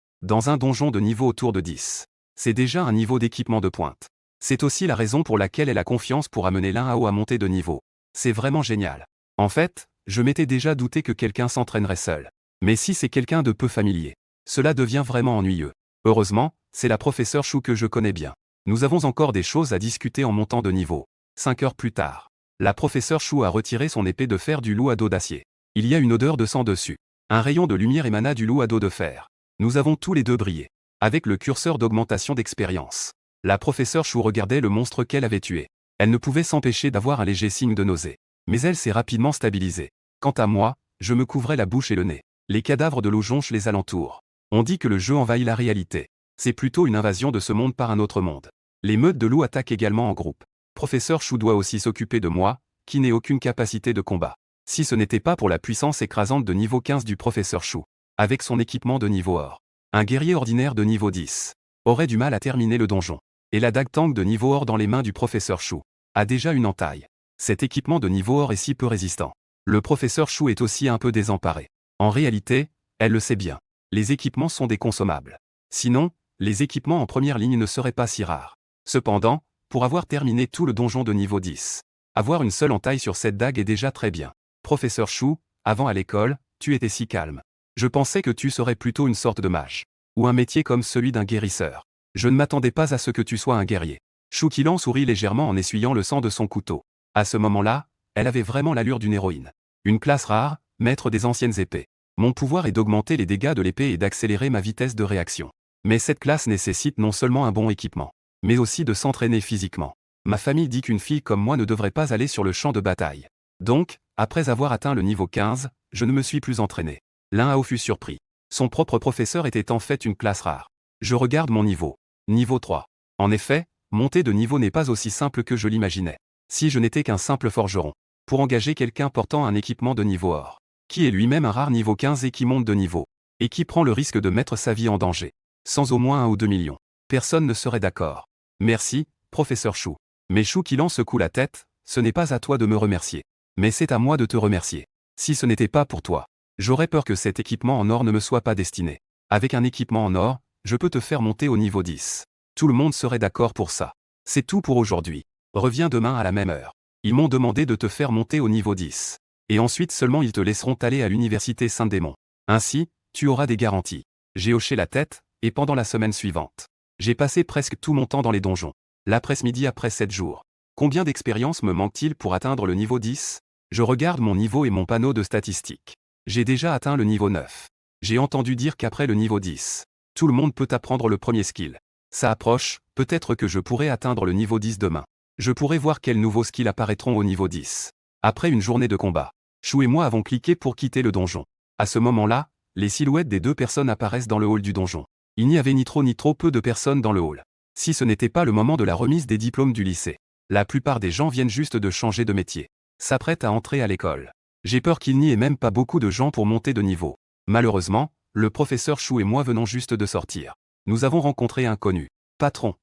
Dans un donjon de niveau autour de 10. C'est déjà un niveau d'équipement de pointe. C'est aussi la raison pour laquelle elle a confiance pour amener l'Un-Ao à monter de niveau. C'est vraiment génial. En fait, je m'étais déjà douté que quelqu'un s'entraînerait seul. Mais si c'est quelqu'un de peu familier, cela devient vraiment ennuyeux. Heureusement, c'est la professeure Chou que je connais bien. Nous avons encore des choses à discuter en montant de niveau. 5 heures plus tard. La professeure Chou a retiré son épée de fer du loup à dos d'acier. Il y a une odeur de sang dessus. Un rayon de lumière émana du loup à dos de fer. Nous avons tous les deux brillé. Avec le curseur d'augmentation d'expérience. La professeure Chou regardait le monstre qu'elle avait tué. Elle ne pouvait s'empêcher d'avoir un léger signe de nausée. Mais elle s'est rapidement stabilisée. Quant à moi, je me couvrais la bouche et le nez. Les cadavres de loup jonchent les alentours. On dit que le jeu envahit la réalité. C'est plutôt une invasion de ce monde par un autre monde. Les meutes de loups attaquent également en groupe. Professeur Chou doit aussi s'occuper de moi, qui n'ai aucune capacité de combat. Si ce n'était pas pour la puissance écrasante de niveau 15 du professeur Chou, avec son équipement de niveau or, un guerrier ordinaire de niveau 10 aurait du mal à terminer le donjon. Et la dague tank de niveau or dans les mains du professeur Chou a déjà une entaille. Cet équipement de niveau or est si peu résistant. Le professeur Chou est aussi un peu désemparé. En réalité, elle le sait bien. Les équipements sont des consommables. Sinon, les équipements en première ligne ne seraient pas si rares. Cependant, pour avoir terminé tout le donjon de niveau 10, avoir une seule entaille sur cette dague est déjà très bien. Professeur Chou, avant à l'école, tu étais si calme. Je pensais que tu serais plutôt une sorte de mage. Ou un métier comme celui d'un guérisseur. Je ne m'attendais pas à ce que tu sois un guerrier. Chou Qilan sourit légèrement en essuyant le sang de son couteau. À ce moment-là, elle avait vraiment l'allure d'une héroïne. Une classe rare, maître des anciennes épées. Mon pouvoir est d'augmenter les dégâts de l'épée et d'accélérer ma vitesse de réaction. Mais cette classe nécessite non seulement un bon équipement, mais aussi de s'entraîner physiquement. Ma famille dit qu'une fille comme moi ne devrait pas aller sur le champ de bataille. Donc, après avoir atteint le niveau 15, je ne me suis plus entraîné. L'Un-Ao fut surpris. Son propre professeur était en fait une classe rare. Je regarde mon niveau. Niveau 3. En effet, monter de niveau n'est pas aussi simple que je l'imaginais. Si je n'étais qu'un simple forgeron, pour engager quelqu'un portant un équipement de niveau or, qui est lui-même un rare niveau 15 et qui monte de niveau, et qui prend le risque de mettre sa vie en danger, sans au moins 1 ou 2 millions, personne ne serait d'accord. Merci, professeur Chou. Mais Chou Qilan secoue la tête, ce n'est pas à toi de me remercier. Mais c'est à moi de te remercier. Si ce n'était pas pour toi, j'aurais peur que cet équipement en or ne me soit pas destiné. Avec un équipement en or, je peux te faire monter au niveau 10. Tout le monde serait d'accord pour ça. C'est tout pour aujourd'hui. Reviens demain à la même heure. Ils m'ont demandé de te faire monter au niveau 10. Et ensuite seulement ils te laisseront aller à l'université Saint-Démon. Ainsi, tu auras des garanties. J'ai hoché la tête, et pendant la semaine suivante, j'ai passé presque tout mon temps dans les donjons. L'après-midi après 7 jours. Combien d'expérience me manque-t-il pour atteindre le niveau 10? Je regarde mon niveau et mon panneau de statistiques. J'ai déjà atteint le niveau 9. J'ai entendu dire qu'après le niveau 10, tout le monde peut apprendre le premier skill. Ça approche, peut-être que je pourrai atteindre le niveau 10 demain. Je pourrai voir quels nouveaux skills apparaîtront au niveau 10. Après une journée de combat, Chou et moi avons cliqué pour quitter le donjon. À ce moment-là, les silhouettes des deux personnes apparaissent dans le hall du donjon. Il n'y avait ni trop peu de personnes dans le hall. Si ce n'était pas le moment de la remise des diplômes du lycée. La plupart des gens viennent juste de changer de métier. S'apprêtent à entrer à l'école. J'ai peur qu'il n'y ait même pas beaucoup de gens pour monter de niveau. Malheureusement, le professeur Chou et moi venons juste de sortir. Nous avons rencontré un connu. Patron.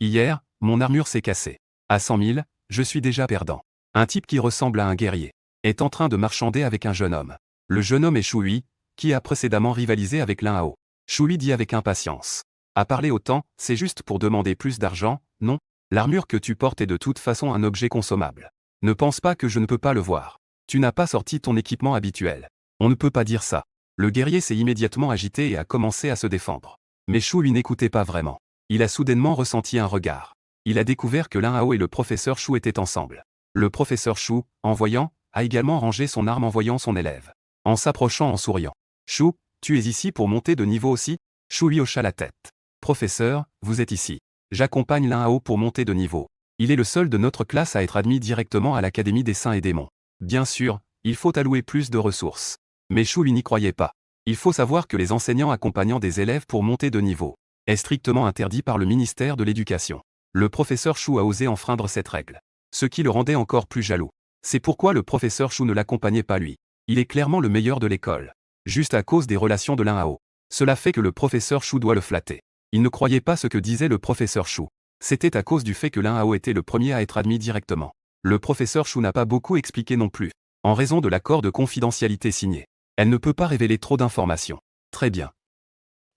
Hier, mon armure s'est cassée. À 100 000, je suis déjà perdant. Un type qui ressemble à un guerrier est en train de marchander avec un jeune homme. Le jeune homme est Choui, qui a précédemment rivalisé avec l'Un-Ao. Choui dit avec impatience. À parler autant, c'est juste pour demander plus d'argent, non? L'armure que tu portes est de toute façon un objet consommable. Ne pense pas que je ne peux pas le voir. Tu n'as pas sorti ton équipement habituel. On ne peut pas dire ça. Le guerrier s'est immédiatement agité et a commencé à se défendre. Mais Shu lui n'écoutait pas vraiment. Il a soudainement ressenti un regard. Il a découvert que Lin Hao et le professeur Shu étaient ensemble. Le professeur Shu, en voyant, a également rangé son arme en voyant son élève. En s'approchant en souriant. Shu, tu es ici pour monter de niveau aussi? Shu lui hocha la tête. Professeur, vous êtes ici. J'accompagne Lin Hao pour monter de niveau. Il est le seul de notre classe à être admis directement à l'Académie des Saints et Démons. Bien sûr, il faut allouer plus de ressources. Mais Shu lui n'y croyait pas. Il faut savoir que les enseignants accompagnant des élèves pour monter de niveau est strictement interdit par le ministère de l'Éducation. Le professeur Shu a osé enfreindre cette règle. Ce qui le rendait encore plus jaloux. C'est pourquoi le professeur Shu ne l'accompagnait pas lui. Il est clairement le meilleur de l'école. Juste à cause des relations de Lin Hao. Cela fait que le professeur Shu doit le flatter. Il ne croyait pas ce que disait le professeur Shu. C'était à cause du fait que Lin Hao était le premier à être admis directement. Le professeur Shu n'a pas beaucoup expliqué non plus. En raison de l'accord de confidentialité signé. Elle ne peut pas révéler trop d'informations. Très bien.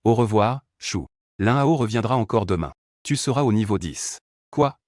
Au revoir, Shu. Lin Hao reviendra encore demain. Tu seras au niveau 10. Quoi?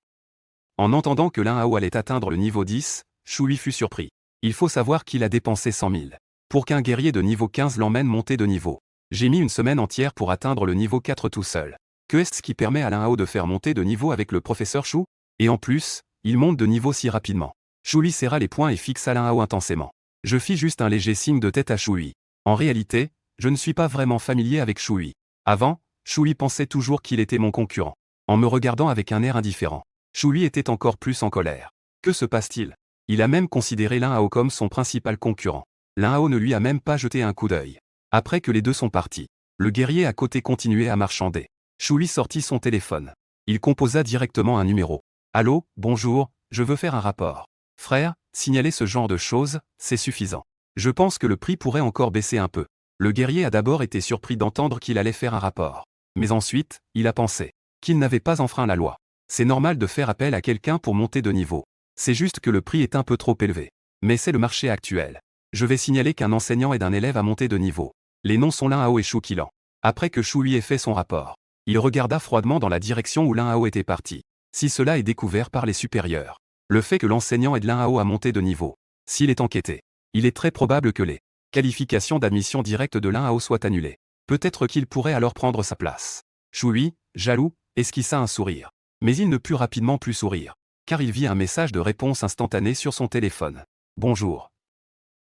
En entendant que Lin Hao allait atteindre le niveau 10, Shu lui fut surpris. Il faut savoir qu'il a dépensé 100 000. Pour qu'un guerrier de niveau 15 l'emmène monter de niveau. J'ai mis une semaine entière pour atteindre le niveau 4 tout seul. Que est-ce qui permet à Lin Hao de faire monter de niveau avec le professeur Shu? Et en plus, il monte de niveau si rapidement. Shu lui serra les poings et fixa Lin Hao intensément. Je fis juste un léger signe de tête à Shui. En réalité, je ne suis pas vraiment familier avec Shui. Avant, Shui pensait toujours qu'il était mon concurrent. En me regardant avec un air indifférent. Shui était encore plus en colère. Que se passe-t-il? Il a même considéré Lin Hao comme son principal concurrent. Lin Hao ne lui a même pas jeté un coup d'œil. Après que les deux sont partis, le guerrier à côté continuait à marchander. Shui sortit son téléphone. Il composa directement un numéro. Allô, bonjour, je veux faire un rapport. Frère, signaler ce genre de choses, c'est suffisant. Je pense que le prix pourrait encore baisser un peu. Le guerrier a d'abord été surpris d'entendre qu'il allait faire un rapport. Mais ensuite, il a pensé qu'il n'avait pas enfreint la loi. C'est normal de faire appel à quelqu'un pour monter de niveau. C'est juste que le prix est un peu trop élevé. Mais c'est le marché actuel. Je vais signaler qu'un enseignant aide un élève à monter de niveau. Les noms sont Lin Hao et Shu Qilan. Après que Shu lui ait fait son rapport, il regarda froidement dans la direction où Lin Hao était parti. Si cela est découvert par les supérieurs, le fait que l'enseignant aide Lin Hao à monter de niveau, s'il est enquêté, il est très probable que les qualifications d'admission directe de Lin Hao soient annulées. Peut-être qu'il pourrait alors prendre sa place. Shui, jaloux, esquissa un sourire. Mais il ne put rapidement plus sourire, car il vit un message de réponse instantané sur son téléphone. Bonjour.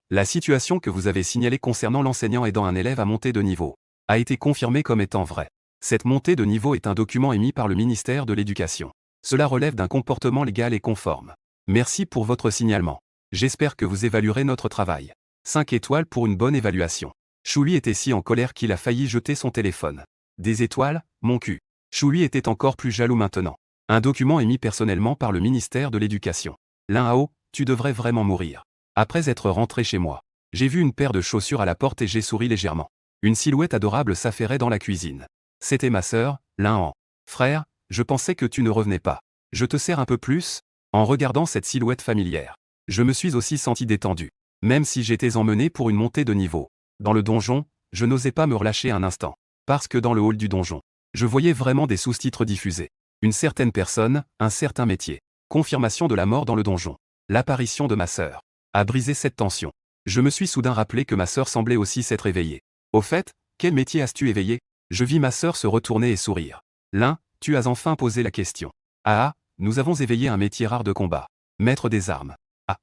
La situation que vous avez signalée concernant l'enseignant aidant un élève à monter de niveau a été confirmée comme étant vraie. Cette montée de niveau est un document émis par le ministère de l'Éducation. Cela relève d'un comportement légal et conforme. Merci pour votre signalement. J'espère que vous évaluerez notre travail. 5 étoiles pour une bonne évaluation. Shui était si en colère qu'il a failli jeter son téléphone. Des étoiles, mon cul. Shui était encore plus jaloux maintenant. Un document émis personnellement par le ministère de l'Éducation. Lin Hao, tu devrais vraiment mourir. Après être rentré chez moi, j'ai vu une paire de chaussures à la porte et j'ai souri légèrement. Une silhouette adorable s'affairait dans la cuisine. C'était ma sœur, Lin Han. Frère, je pensais que tu ne revenais pas. Je te sers un peu plus? En regardant cette silhouette familière, je me suis aussi senti détendu. Même si j'étais emmené pour une montée de niveau. Dans le donjon, je n'osais pas me relâcher un instant. Parce que dans le hall du donjon, je voyais vraiment des sous-titres diffusés. Une certaine personne, un certain métier. Confirmation de la mort dans le donjon. L'apparition de ma sœur a brisé cette tension. Je me suis soudain rappelé que ma sœur semblait aussi s'être éveillée. Au fait, quel métier as-tu éveillé? Je vis ma sœur se retourner et sourire. Lin, tu as enfin posé la question. Ah, nous avons éveillé un métier rare de combat. Maître des armes. Ah.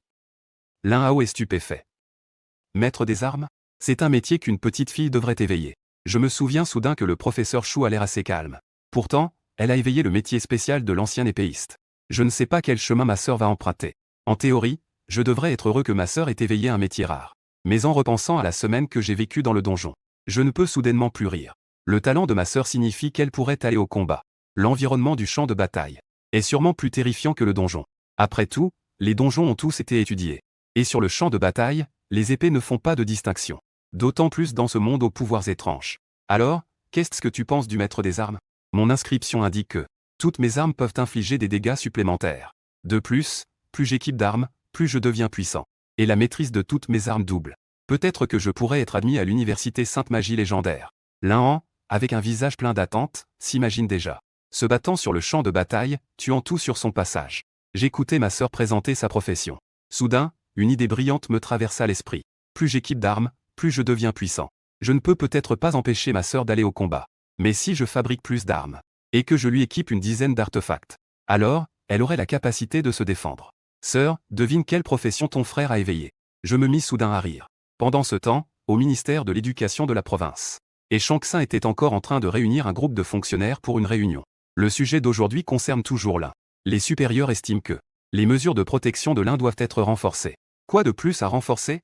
Lin Hao est stupéfait. Maître des armes? C'est un métier qu'une petite fille devrait éveiller. Je me souviens soudain que le professeur Shu a l'air assez calme. Pourtant, elle a éveillé le métier spécial de l'ancien épéiste. Je ne sais pas quel chemin ma sœur va emprunter. En théorie, je devrais être heureux que ma sœur ait éveillé un métier rare. Mais en repensant à la semaine que j'ai vécue dans le donjon, je ne peux soudainement plus rire. Le talent de ma sœur signifie qu'elle pourrait aller au combat. L'environnement du champ de bataille est sûrement plus terrifiant que le donjon. Après tout, les donjons ont tous été étudiés. Et sur le champ de bataille, les épées ne font pas de distinction. D'autant plus dans ce monde aux pouvoirs étranges. Alors, qu'est-ce que tu penses du maître des armes? Mon inscription indique que toutes mes armes peuvent infliger des dégâts supplémentaires. De plus j'équipe d'armes, plus je deviens puissant. Et la maîtrise de toutes mes armes double. Peut-être que je pourrais être admis à l'université Sainte Magie légendaire. Lin Han, avec un visage plein d'attente, s'imagine déjà. se battant sur le champ de bataille, tuant tout sur son passage. J'écoutais ma sœur présenter sa profession. Soudain, une idée brillante me traversa l'esprit. Plus j'équipe d'armes, plus je deviens puissant. Je ne peux peut-être pas empêcher ma sœur d'aller au combat. Mais si je fabrique plus d'armes, et que je lui équipe une dizaine d'artefacts, alors, elle aurait la capacité de se défendre. Sœur, devine quelle profession ton frère a éveillée. Je me mis soudain à rire. Pendant ce temps, au ministère de l'Éducation de la province. Et Shanksin était encore en train de réunir un groupe de fonctionnaires pour une réunion. Le sujet d'aujourd'hui concerne toujours l'Inde. Les supérieurs estiment que les mesures de protection de l'Inde doivent être renforcées. Quoi de plus à renforcer?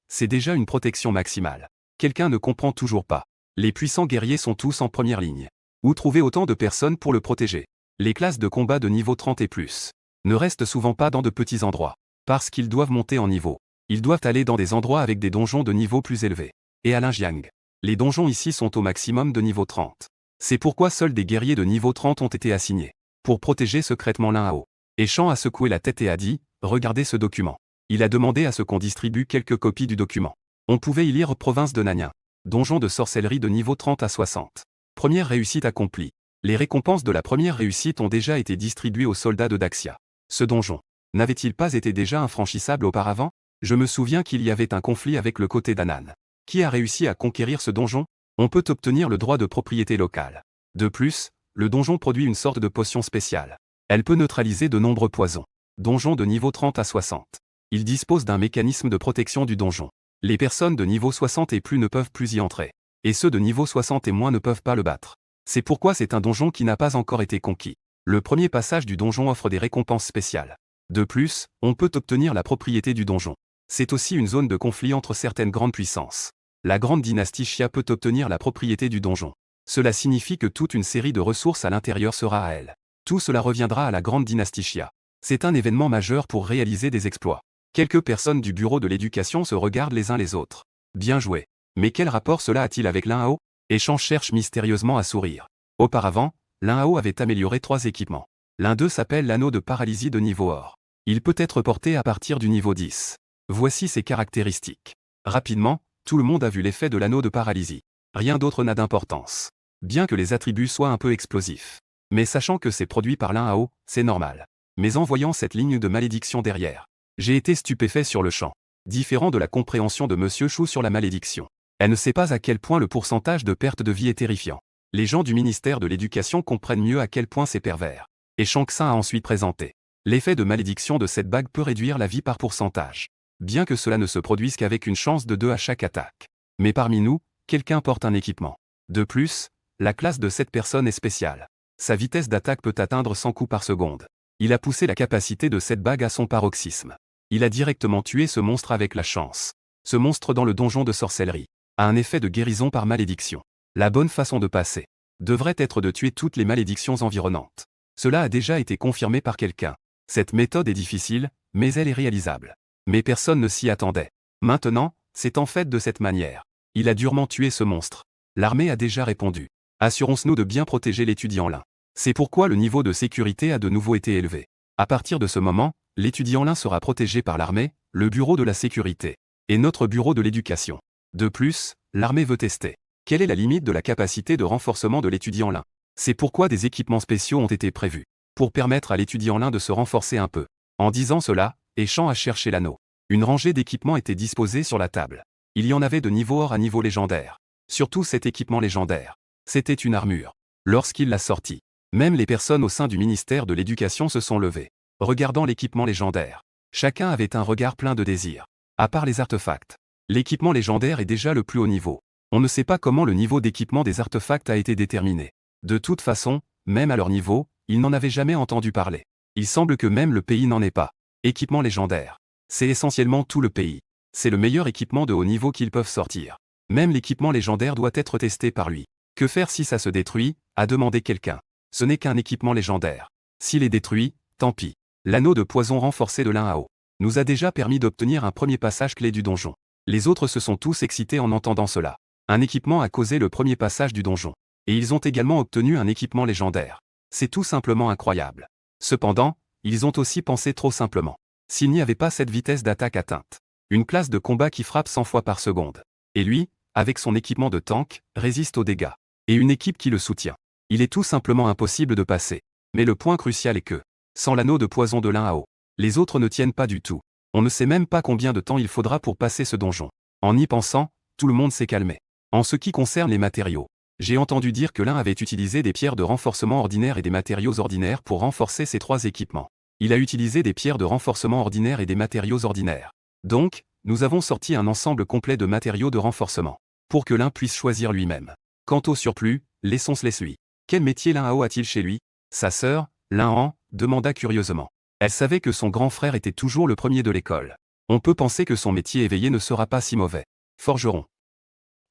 C'est déjà une protection maximale. Quelqu'un ne comprend toujours pas. Les puissants guerriers sont tous en première ligne. Où trouver autant de personnes pour le protéger? Les classes de combat de niveau 30 et plus ne restent souvent pas dans de petits endroits, parce qu'ils doivent monter en niveau. Ils doivent aller dans des endroits avec des donjons de niveau plus élevé. Et à Linjiang, les donjons ici sont au maximum de niveau 30. C'est pourquoi seuls des guerriers de niveau 30 ont été assignés, pour protéger secrètement l'Inhao. Et Shan a secoué la tête et a dit, regardez ce document. Il a demandé à ce qu'on distribue quelques copies du document. On pouvait y lire province de Nanyang. Donjon de sorcellerie de niveau 30 à 60. Première réussite accomplie. Les récompenses de la première réussite ont déjà été distribuées aux soldats de Daxia. Ce donjon n'avait-il pas été déjà infranchissable auparavant? Je me souviens qu'il y avait un conflit avec le côté d'Anan. Qui a réussi à conquérir ce donjon? On peut obtenir le droit de propriété locale. De plus, le donjon produit une sorte de potion spéciale. Elle peut neutraliser de nombreux poisons. Donjon de niveau 30 à 60. Il dispose d'un mécanisme de protection du donjon. Les personnes de niveau 60 et plus ne peuvent plus y entrer. Et ceux de niveau 60 et moins ne peuvent pas le battre. C'est pourquoi c'est un donjon qui n'a pas encore été conquis. Le premier passage du donjon offre des récompenses spéciales. De plus, on peut obtenir la propriété du donjon. C'est aussi une zone de conflit entre certaines grandes puissances. La grande dynastie Xia peut obtenir la propriété du donjon. Cela signifie que toute une série de ressources à l'intérieur sera à elle. Tout cela reviendra à la grande dynastie Xia. C'est un événement majeur pour réaliser des exploits. Quelques personnes du bureau de l'éducation se regardent les uns les autres. Bien joué. Mais quel rapport cela a-t-il avec l'Inhao? Et Shan cherche mystérieusement à sourire. Auparavant, l'Inhao avait amélioré 3 équipements. L'un d'eux s'appelle l'anneau de paralysie de niveau or. Il peut être porté à partir du niveau 10. Voici ses caractéristiques. Rapidement, tout le monde a vu l'effet de l'anneau de paralysie. Rien d'autre n'a d'importance. Bien que les attributs soient un peu explosifs. Mais sachant que c'est produit par l'Inhao, c'est normal. Mais en voyant cette ligne de malédiction derrière, j'ai été stupéfait sur le champ. Différent de la compréhension de Monsieur Chou sur la malédiction. Elle ne sait pas à quel point le pourcentage de perte de vie est terrifiant. Les gens du ministère de l'Éducation comprennent mieux à quel point c'est pervers. Et Shanksin a ensuite présenté. L'effet de malédiction de cette bague peut réduire la vie par pourcentage. Bien que cela ne se produise qu'avec une chance de 2 à chaque attaque. Mais parmi nous, quelqu'un porte un équipement. De plus, la classe de cette personne est spéciale. Sa vitesse d'attaque peut atteindre 100 coups par seconde. Il a poussé la capacité de cette bague à son paroxysme. Il a directement tué ce monstre avec la chance. Ce monstre dans le donjon de sorcellerie a un effet de guérison par malédiction. La bonne façon de passer devrait être de tuer toutes les malédictions environnantes. Cela a déjà été confirmé par quelqu'un. Cette méthode est difficile, mais elle est réalisable. Mais personne ne s'y attendait. Maintenant, c'est en fait de cette manière. Il a durement tué ce monstre. L'armée a déjà répondu. Assurons-nous de bien protéger l'étudiant lin. C'est pourquoi le niveau de sécurité a de nouveau été élevé. À partir de ce moment, l'étudiant lin sera protégé par l'armée, le bureau de la sécurité, et notre bureau de l'éducation. De plus, l'armée veut tester. Quelle est la limite de la capacité de renforcement de l'étudiant lin? C'est pourquoi des équipements spéciaux ont été prévus, pour permettre à l'étudiant lin de se renforcer un peu. En disant cela, Shan a cherché l'anneau. Une rangée d'équipements était disposée sur la table. Il y en avait de niveau or à niveau légendaire. Surtout cet équipement légendaire. C'était une armure. Lorsqu'il l'a sorti, même les personnes au sein du ministère de l'Éducation se sont levées, regardant l'équipement légendaire. Chacun avait un regard plein de désir. À part les artefacts, l'équipement légendaire est déjà le plus haut niveau. On ne sait pas comment le niveau d'équipement des artefacts a été déterminé. De toute façon, même à leur niveau, ils n'en avaient jamais entendu parler. Il semble que même le pays n'en ait pas. Équipement légendaire. C'est essentiellement tout le pays. C'est le meilleur équipement de haut niveau qu'ils peuvent sortir. Même l'équipement légendaire doit être testé par lui. Que faire si ça se détruit? A demandé quelqu'un. Ce n'est qu'un équipement légendaire. S'il est détruit, tant pis. L'anneau de poison renforcé de l'Inhao nous a déjà permis d'obtenir un premier passage clé du donjon. Les autres se sont tous excités en entendant cela. Un équipement a causé le premier passage du donjon. Et ils ont également obtenu un équipement légendaire. C'est tout simplement incroyable. Cependant, ils ont aussi pensé trop simplement. S'il n'y avait pas cette vitesse d'attaque atteinte. Une classe de combat qui frappe 100 fois par seconde. Et lui, avec son équipement de tank, résiste aux dégâts. Et une équipe qui le soutient. Il est tout simplement impossible de passer. Mais le point crucial est que, sans l'anneau de poison de Lin Hao, les autres ne tiennent pas du tout. On ne sait même pas combien de temps il faudra pour passer ce donjon. En y pensant, tout le monde s'est calmé. En ce qui concerne les matériaux, j'ai entendu dire que l'un avait utilisé des pierres de renforcement ordinaires et des matériaux ordinaires pour renforcer ses 3 équipements. Il a utilisé des pierres de renforcement ordinaires et des matériaux ordinaires. Donc, nous avons sorti un ensemble complet de matériaux de renforcement, pour que l'un puisse choisir lui-même. Quant au surplus, laissons-les lui. Quel métier Lin Hao a-t-il chez lui? Sa sœur, Lin Han, demanda curieusement. Elle savait que son grand frère était toujours le premier de l'école. On peut penser que son métier éveillé ne sera pas si mauvais. Forgeron.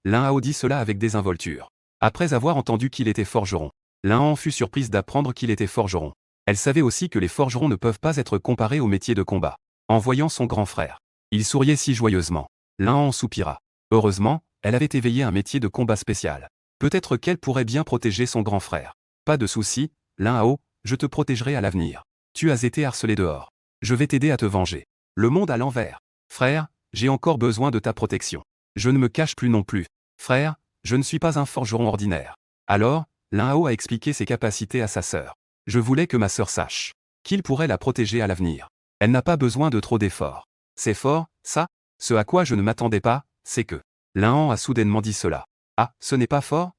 Lin Hao dit cela avec désinvolture. Après avoir entendu qu'il était forgeron, Lin Han fut surprise d'apprendre qu'il était forgeron. Elle savait aussi que les forgerons ne peuvent pas être comparés au métier de combat. En voyant son grand frère, il souriait si joyeusement. Lin Han soupira. Heureusement, elle avait éveillé un métier de combat spécial. Peut-être qu'elle pourrait bien protéger son grand frère. Pas de souci, Lin Hao, je te protégerai à l'avenir. Tu as été harcelé dehors. Je vais t'aider à te venger. Le monde à l'envers. Frère, j'ai encore besoin de ta protection. Je ne me cache plus non plus. Frère, je ne suis pas un forgeron ordinaire. Alors, Lin Hao a expliqué ses capacités à sa sœur. Je voulais que ma sœur sache qu'il pourrait la protéger à l'avenir. Elle n'a pas besoin de trop d'efforts. C'est fort, ça? Ce à quoi je ne m'attendais pas, c'est que Lin Han a soudainement dit cela. Ah, ce n'est pas fort?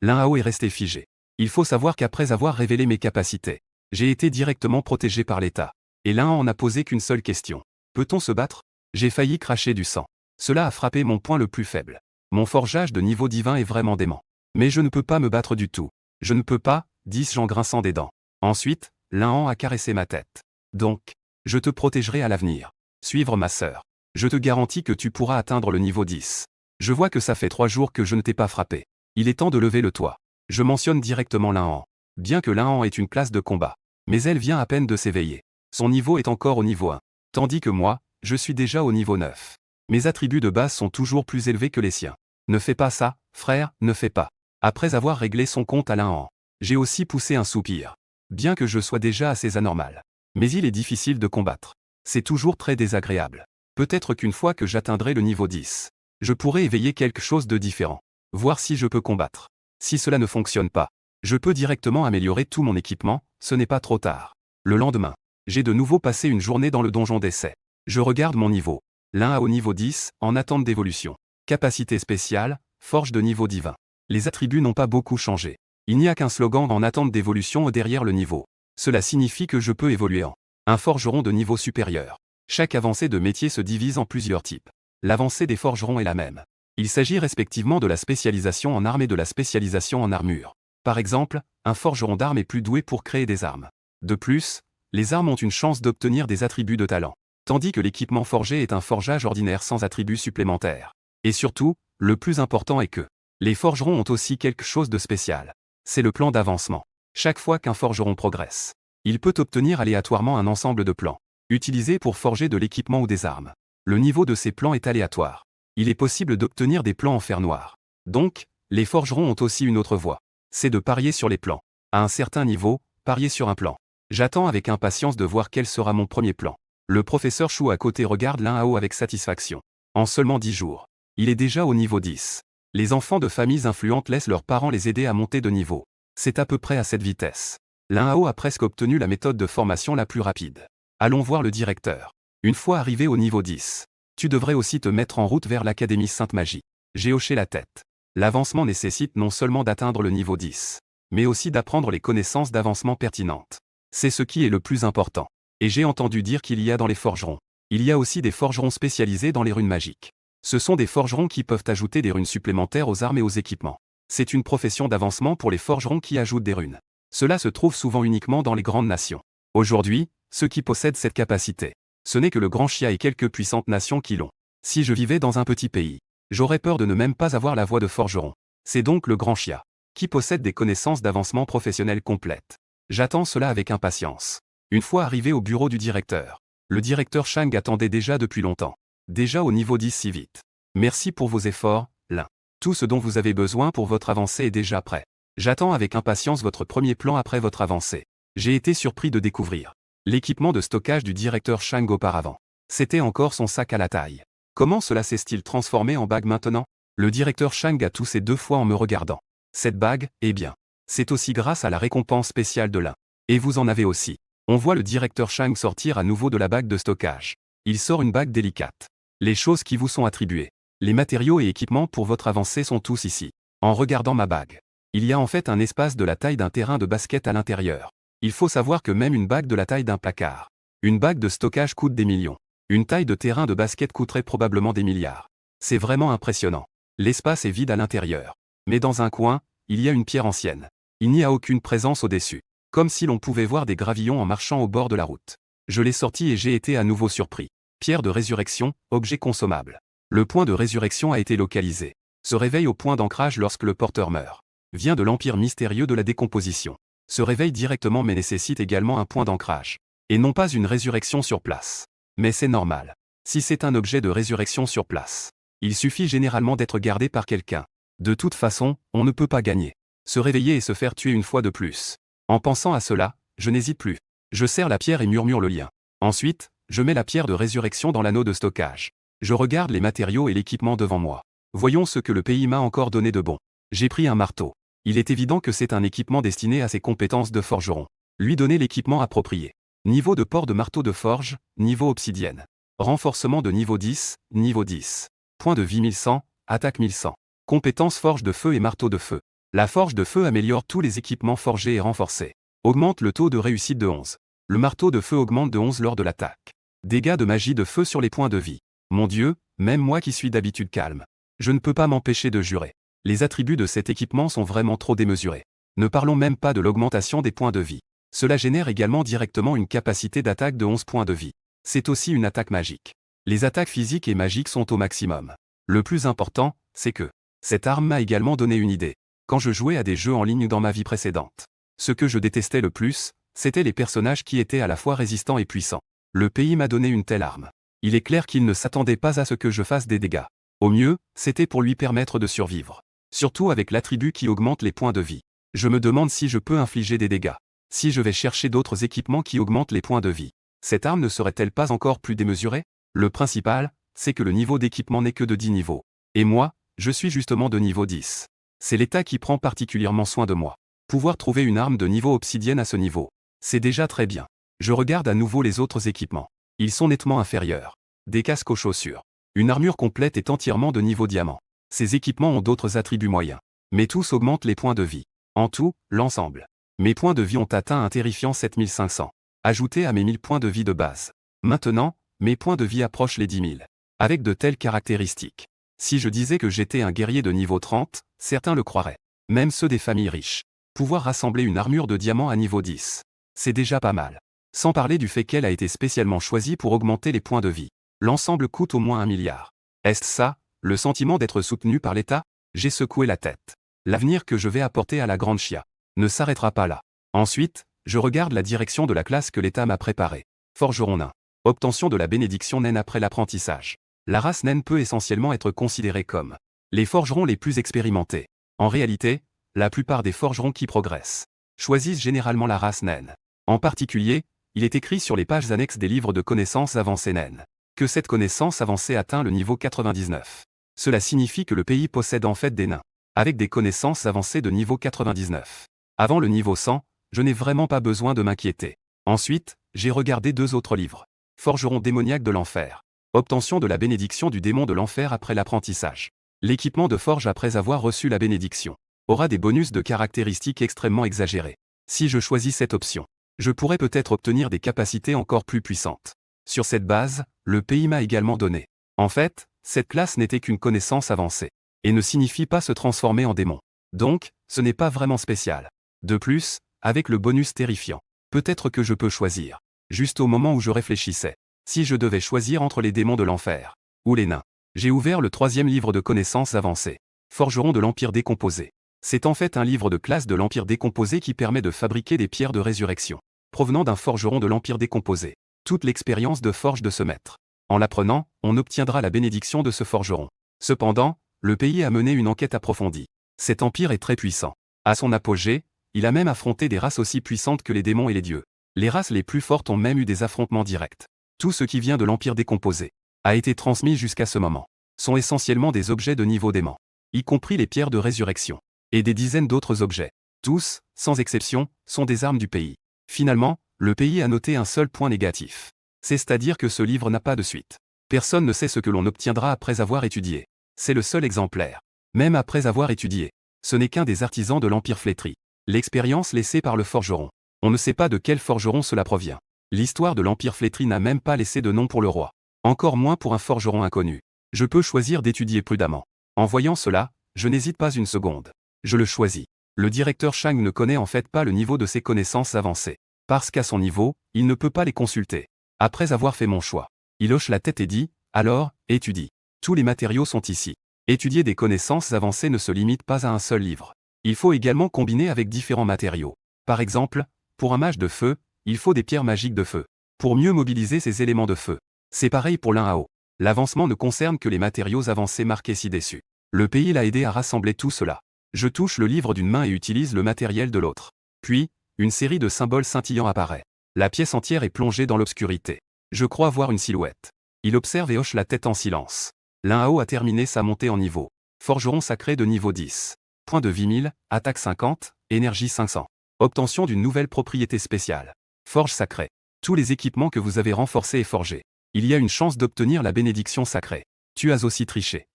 Lin Hao est resté figé. Il faut savoir qu'après avoir révélé mes capacités, j'ai été directement protégé par l'État. Et Lin Han n'a posé qu'une seule question. Peut-on se battre? J'ai failli cracher du sang. Cela a frappé mon point le plus faible. Mon forgeage de niveau divin est vraiment dément. Mais je ne peux pas me battre du tout. Je ne peux pas, dis-je en grinçant des dents. Ensuite, Lin Han a caressé ma tête. Donc, je te protégerai à l'avenir. Suivre ma sœur. Je te garantis que tu pourras atteindre le niveau 10. Je vois que ça fait 3 jours que je ne t'ai pas frappé. Il est temps de lever le toit. Je mentionne directement Lin Han. Bien que Lin Han est une classe de combat. Mais elle vient à peine de s'éveiller. Son niveau est encore au niveau 1. Tandis que moi, je suis déjà au niveau 9. Mes attributs de base sont toujours plus élevés que les siens. Ne fais pas ça, frère, ne fais pas. Après avoir réglé son compte à Lin Han, j'ai aussi poussé un soupir. Bien que je sois déjà assez anormal. Mais il est difficile de combattre. C'est toujours très désagréable. Peut-être qu'une fois que j'atteindrai le niveau 10, je pourrai éveiller quelque chose de différent. Voir si je peux combattre. Si cela ne fonctionne pas, je peux directement améliorer tout mon équipement, ce n'est pas trop tard. Le lendemain, j'ai de nouveau passé une journée dans le donjon d'essai. Je regarde mon niveau. Lin Hao au niveau 10, en attente d'évolution. Capacité spéciale, forge de niveau divin. Les attributs n'ont pas beaucoup changé. Il n'y a qu'un slogan en attente d'évolution derrière le niveau. Cela signifie que je peux évoluer en un forgeron de niveau supérieur. Chaque avancée de métier se divise en plusieurs types. L'avancée des forgerons est la même. Il s'agit respectivement de la spécialisation en armes et de la spécialisation en armure. Par exemple, un forgeron d'armes est plus doué pour créer des armes. De plus, les armes ont une chance d'obtenir des attributs de talent. Tandis que l'équipement forgé est un forgeage ordinaire sans attributs supplémentaires. Et surtout, le plus important est que les forgerons ont aussi quelque chose de spécial. C'est le plan d'avancement. Chaque fois qu'un forgeron progresse, il peut obtenir aléatoirement un ensemble de plans, utilisés pour forger de l'équipement ou des armes. Le niveau de ces plans est aléatoire. Il est possible d'obtenir des plans en fer noir. Donc, les forgerons ont aussi une autre voie. C'est de parier sur les plans. À un certain niveau, parier sur un plan. J'attends avec impatience de voir quel sera mon premier plan. Le professeur Chou à côté regarde Lin Hao avec satisfaction. En seulement 10 jours, il est déjà au niveau 10. Les enfants de familles influentes laissent leurs parents les aider à monter de niveau. C'est à peu près à cette vitesse. Lin Hao a presque obtenu la méthode de formation la plus rapide. Allons voir le directeur. Une fois arrivé au niveau 10, tu devrais aussi te mettre en route vers l'Académie Sainte-Magie. J'ai hoché la tête. L'avancement nécessite non seulement d'atteindre le niveau 10, mais aussi d'apprendre les connaissances d'avancement pertinentes. C'est ce qui est le plus important. Et j'ai entendu dire qu'il y a dans les forgerons. Il y a aussi des forgerons spécialisés dans les runes magiques. Ce sont des forgerons qui peuvent ajouter des runes supplémentaires aux armes et aux équipements. C'est une profession d'avancement pour les forgerons qui ajoutent des runes. Cela se trouve souvent uniquement dans les grandes nations. Aujourd'hui, ceux qui possèdent cette capacité, ce n'est que le Grand Chia et quelques puissantes nations qui l'ont. Si je vivais dans un petit pays, j'aurais peur de ne même pas avoir la voie de forgeron. C'est donc le Grand Chia, qui possède des connaissances d'avancement professionnel complètes. J'attends cela avec impatience. Une fois arrivé au bureau du directeur, le directeur Shang attendait déjà depuis longtemps. Déjà au niveau 10 si vite. Merci pour vos efforts, Lin. Tout ce dont vous avez besoin pour votre avancée est déjà prêt. J'attends avec impatience votre premier plan après votre avancée. J'ai été surpris de découvrir l'équipement de stockage du directeur Shang auparavant. C'était encore son sac à la taille. Comment cela s'est-il transformé en bague maintenant? Le directeur Shang a toussé 2 fois en me regardant. Cette bague, eh bien, C'est aussi grâce à la récompense spéciale de l'un. Et vous en avez aussi. On voit le directeur Shang sortir à nouveau de la bague de stockage. Il sort une bague délicate. Les choses qui vous sont attribuées. Les matériaux et équipements pour votre avancée sont tous ici. En regardant ma bague, il y a en fait un espace de la taille d'un terrain de basket à l'intérieur. Il faut savoir que même une bague de la taille d'un placard, une bague de stockage coûte des millions. Une taille de terrain de basket coûterait probablement des milliards. C'est vraiment impressionnant. L'espace est vide à l'intérieur. Mais dans un coin, il y a une pierre ancienne. Il n'y a aucune présence au-dessus. Comme si l'on pouvait voir des gravillons en marchant au bord de la route. Je l'ai sorti et j'ai été à nouveau surpris. Pierre de résurrection, objet consommable. Le point de résurrection a été localisé. Se réveille au point d'ancrage lorsque le porteur meurt. Vient de l'empire mystérieux de la décomposition. Se réveille directement mais nécessite également un point d'ancrage. Et non pas une résurrection sur place. Mais c'est normal. Si c'est un objet de résurrection sur place, il suffit généralement d'être gardé par quelqu'un. De toute façon, on ne peut pas gagner. Se réveiller et se faire tuer une fois de plus. En pensant à cela, je n'hésite plus. Je serre la pierre et murmure le lien. Ensuite, je mets la pierre de résurrection dans l'anneau de stockage. Je regarde les matériaux et l'équipement devant moi. Voyons ce que le pays m'a encore donné de bon. J'ai pris un marteau. Il est évident que c'est un équipement destiné à ses compétences de forgeron. Lui donner l'équipement approprié. Niveau de port de marteau de forge, niveau obsidienne. Renforcement de niveau 10, niveau 10. Point de vie 1100, attaque 1100. Compétences forge de feu et marteau de feu. La forge de feu améliore tous les équipements forgés et renforcés. Augmente le taux de réussite de 11. Le marteau de feu augmente de 11 lors de l'attaque. Dégâts de magie de feu sur les points de vie. Mon Dieu, même moi qui suis d'habitude calme. Je ne peux pas m'empêcher de jurer. Les attributs de cet équipement sont vraiment trop démesurés. Ne parlons même pas de l'augmentation des points de vie. Cela génère également directement une capacité d'attaque de 11 points de vie. C'est aussi une attaque magique. Les attaques physiques et magiques sont au maximum. Le plus important, c'est que cette arme m'a également donné une idée. Quand je jouais à des jeux en ligne dans ma vie précédente, ce que je détestais le plus, c'était les personnages qui étaient à la fois résistants et puissants. Le pays m'a donné une telle arme. Il est clair qu'il ne s'attendait pas à ce que je fasse des dégâts. Au mieux, c'était pour lui permettre de survivre. Surtout avec l'attribut qui augmente les points de vie. Je me demande si je peux infliger des dégâts. Si je vais chercher d'autres équipements qui augmentent les points de vie. Cette arme ne serait-elle pas encore plus démesurée? Le principal, c'est que le niveau d'équipement n'est que de 10 niveaux. Et moi, je suis justement de niveau 10. C'est l'État qui prend particulièrement soin de moi. Pouvoir trouver une arme de niveau obsidienne à ce niveau, c'est déjà très bien. Je regarde à nouveau les autres équipements. Ils sont nettement inférieurs. Des casques aux chaussures. Une armure complète est entièrement de niveau diamant. Ces équipements ont d'autres attributs moyens. Mais tous augmentent les points de vie. En tout, l'ensemble. Mes points de vie ont atteint un terrifiant 7500. Ajouté à mes 1000 points de vie de base. Maintenant, mes points de vie approchent les 10 000. Avec de telles caractéristiques. Si je disais que j'étais un guerrier de niveau 30, certains le croiraient. Même ceux des familles riches. Pouvoir rassembler une armure de diamant à niveau 10. C'est déjà pas mal. Sans parler du fait qu'elle a été spécialement choisie pour augmenter les points de vie. L'ensemble coûte au moins 1 milliard. Est-ce ça, le sentiment d'être soutenu par l'État? J'ai secoué la tête. L'avenir que je vais apporter à la Grande Chia ne s'arrêtera pas là. Ensuite, je regarde la direction de la classe que l'État m'a préparée. Forgeron nain. Obtention de la bénédiction naine après l'apprentissage. La race naine peut essentiellement être considérée comme les forgerons les plus expérimentés. En réalité, la plupart des forgerons qui progressent choisissent généralement la race naine. En particulier, il est écrit sur les pages annexes des livres de connaissances avancées naines que cette connaissance avancée atteint le niveau 99. Cela signifie que le pays possède en fait des nains avec des connaissances avancées de niveau 99. Avant le niveau 100, je n'ai vraiment pas besoin de m'inquiéter. Ensuite, j'ai regardé 2 autres livres. Forgeron démoniaque de l'enfer. Obtention de la bénédiction du démon de l'enfer après l'apprentissage. L'équipement de forge après avoir reçu la bénédiction aura des bonus de caractéristiques extrêmement exagérés. Si je choisis cette option, je pourrais peut-être obtenir des capacités encore plus puissantes. Sur cette base, le pays m'a également donné. En fait, cette classe n'était qu'une connaissance avancée, et ne signifie pas se transformer en démon. Donc, ce n'est pas vraiment spécial. De plus, avec le bonus terrifiant, peut-être que je peux choisir. Juste au moment où je réfléchissais, si je devais choisir entre les démons de l'enfer ou les nains. J'ai ouvert le 3e livre de connaissances avancées. Forgeron de l'Empire décomposé. C'est en fait un livre de classe de l'Empire décomposé qui permet de fabriquer des pierres de résurrection, provenant d'un forgeron de l'Empire décomposé. Toute l'expérience de forge de ce maître. En l'apprenant, on obtiendra la bénédiction de ce forgeron. Cependant, le pays a mené une enquête approfondie. Cet empire est très puissant. À son apogée, il a même affronté des races aussi puissantes que les démons et les dieux. Les races les plus fortes ont même eu des affrontements directs. Tout ce qui vient de l'Empire décomposé a été transmis jusqu'à ce moment. Sont essentiellement des objets de niveau dément, y compris les pierres de résurrection, et des dizaines d'autres objets. Tous, sans exception, sont des armes du pays. Finalement, le pays a noté un seul point négatif. C'est-à-dire que ce livre n'a pas de suite. Personne ne sait ce que l'on obtiendra après avoir étudié. C'est le seul exemplaire. Même après avoir étudié. Ce n'est qu'un des artisans de l'Empire flétri. L'expérience laissée par le forgeron. On ne sait pas de quel forgeron cela provient. L'histoire de l'Empire flétri n'a même pas laissé de nom pour le roi. Encore moins pour un forgeron inconnu. Je peux choisir d'étudier prudemment. En voyant cela, je n'hésite pas une seconde. Je le choisis. Le directeur Chang ne connaît en fait pas le niveau de ses connaissances avancées. Parce qu'à son niveau, il ne peut pas les consulter. Après avoir fait mon choix, il hoche la tête et dit, alors, étudie. Tous les matériaux sont ici. Étudier des connaissances avancées ne se limite pas à un seul livre. Il faut également combiner avec différents matériaux. Par exemple, pour un mage de feu, il faut des pierres magiques de feu. Pour mieux mobiliser ces éléments de feu. C'est pareil pour l'Inhao. L'avancement ne concerne que les matériaux avancés marqués ci-dessus. Le pays l'a aidé à rassembler tout cela. Je touche le livre d'une main et utilise le matériel de l'autre. Puis, une série de symboles scintillants apparaît. La pièce entière est plongée dans l'obscurité. Je crois voir une silhouette. Il observe et hoche la tête en silence. L'Inhao a terminé sa montée en niveau. Forgeron sacré de niveau 10. Point de vie 1000, attaque 50, énergie 500. Obtention d'une nouvelle propriété spéciale. Forge sacrée. Tous les équipements que vous avez renforcés et forgés. Il y a une chance d'obtenir la bénédiction sacrée. Tu as aussi triché.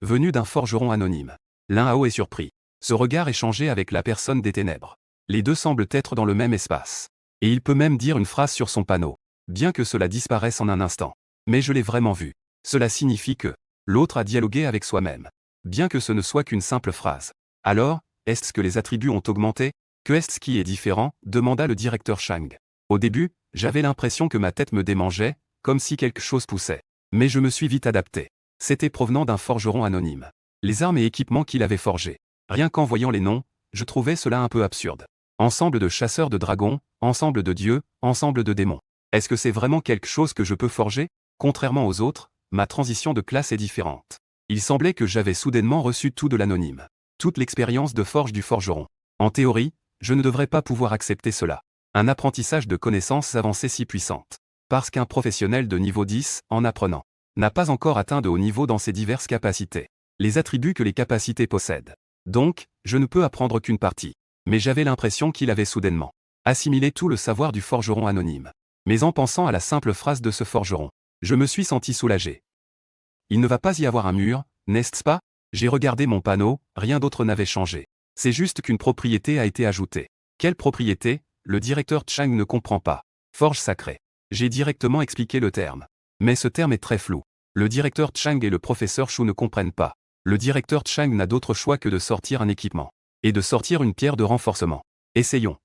Venu d'un forgeron anonyme. L'Inhao est surpris. Ce regard échangé avec la personne des ténèbres. Les deux semblent être dans le même espace. Et il peut même dire une phrase sur son panneau. Bien que cela disparaisse en un instant. Mais je l'ai vraiment vu. Cela signifie que l'autre a dialogué avec soi-même. Bien que ce ne soit qu'une simple phrase. Alors, est-ce que les attributs ont augmenté? Que est-ce qui est différent? Demanda le directeur Chang. Au début, j'avais l'impression que ma tête me démangeait, comme si quelque chose poussait. Mais je me suis vite adapté. C'était provenant d'un forgeron anonyme. Les armes et équipements qu'il avait forgés. Rien qu'en voyant les noms, je trouvais cela un peu absurde. Ensemble de chasseurs de dragons, ensemble de dieux, ensemble de démons. Est-ce que c'est vraiment quelque chose que je peux forger? Contrairement aux autres, ma transition de classe est différente. Il semblait que j'avais soudainement reçu tout de l'anonyme. Toute l'expérience de forge du forgeron. En théorie, je ne devrais pas pouvoir accepter cela. Un apprentissage de connaissances avancées si puissantes. Parce qu'un professionnel de niveau 10, en apprenant, n'a pas encore atteint de haut niveau dans ses diverses capacités. Les attributs que les capacités possèdent. Donc, je ne peux apprendre qu'une partie. Mais j'avais l'impression qu'il avait soudainement assimilé tout le savoir du forgeron anonyme. Mais en pensant à la simple phrase de ce forgeron, je me suis senti soulagé. Il ne va pas y avoir un mur, n'est-ce pas? J'ai regardé mon panneau, rien d'autre n'avait changé. C'est juste qu'une propriété a été ajoutée. Quelle propriété? Le directeur Chang ne comprend pas. Forge sacrée. J'ai directement expliqué le terme. Mais ce terme est très flou. Le directeur Chang et le professeur Shu ne comprennent pas. Le directeur Chang n'a d'autre choix que de sortir un équipement. Et de sortir une pierre de renforcement. Essayons.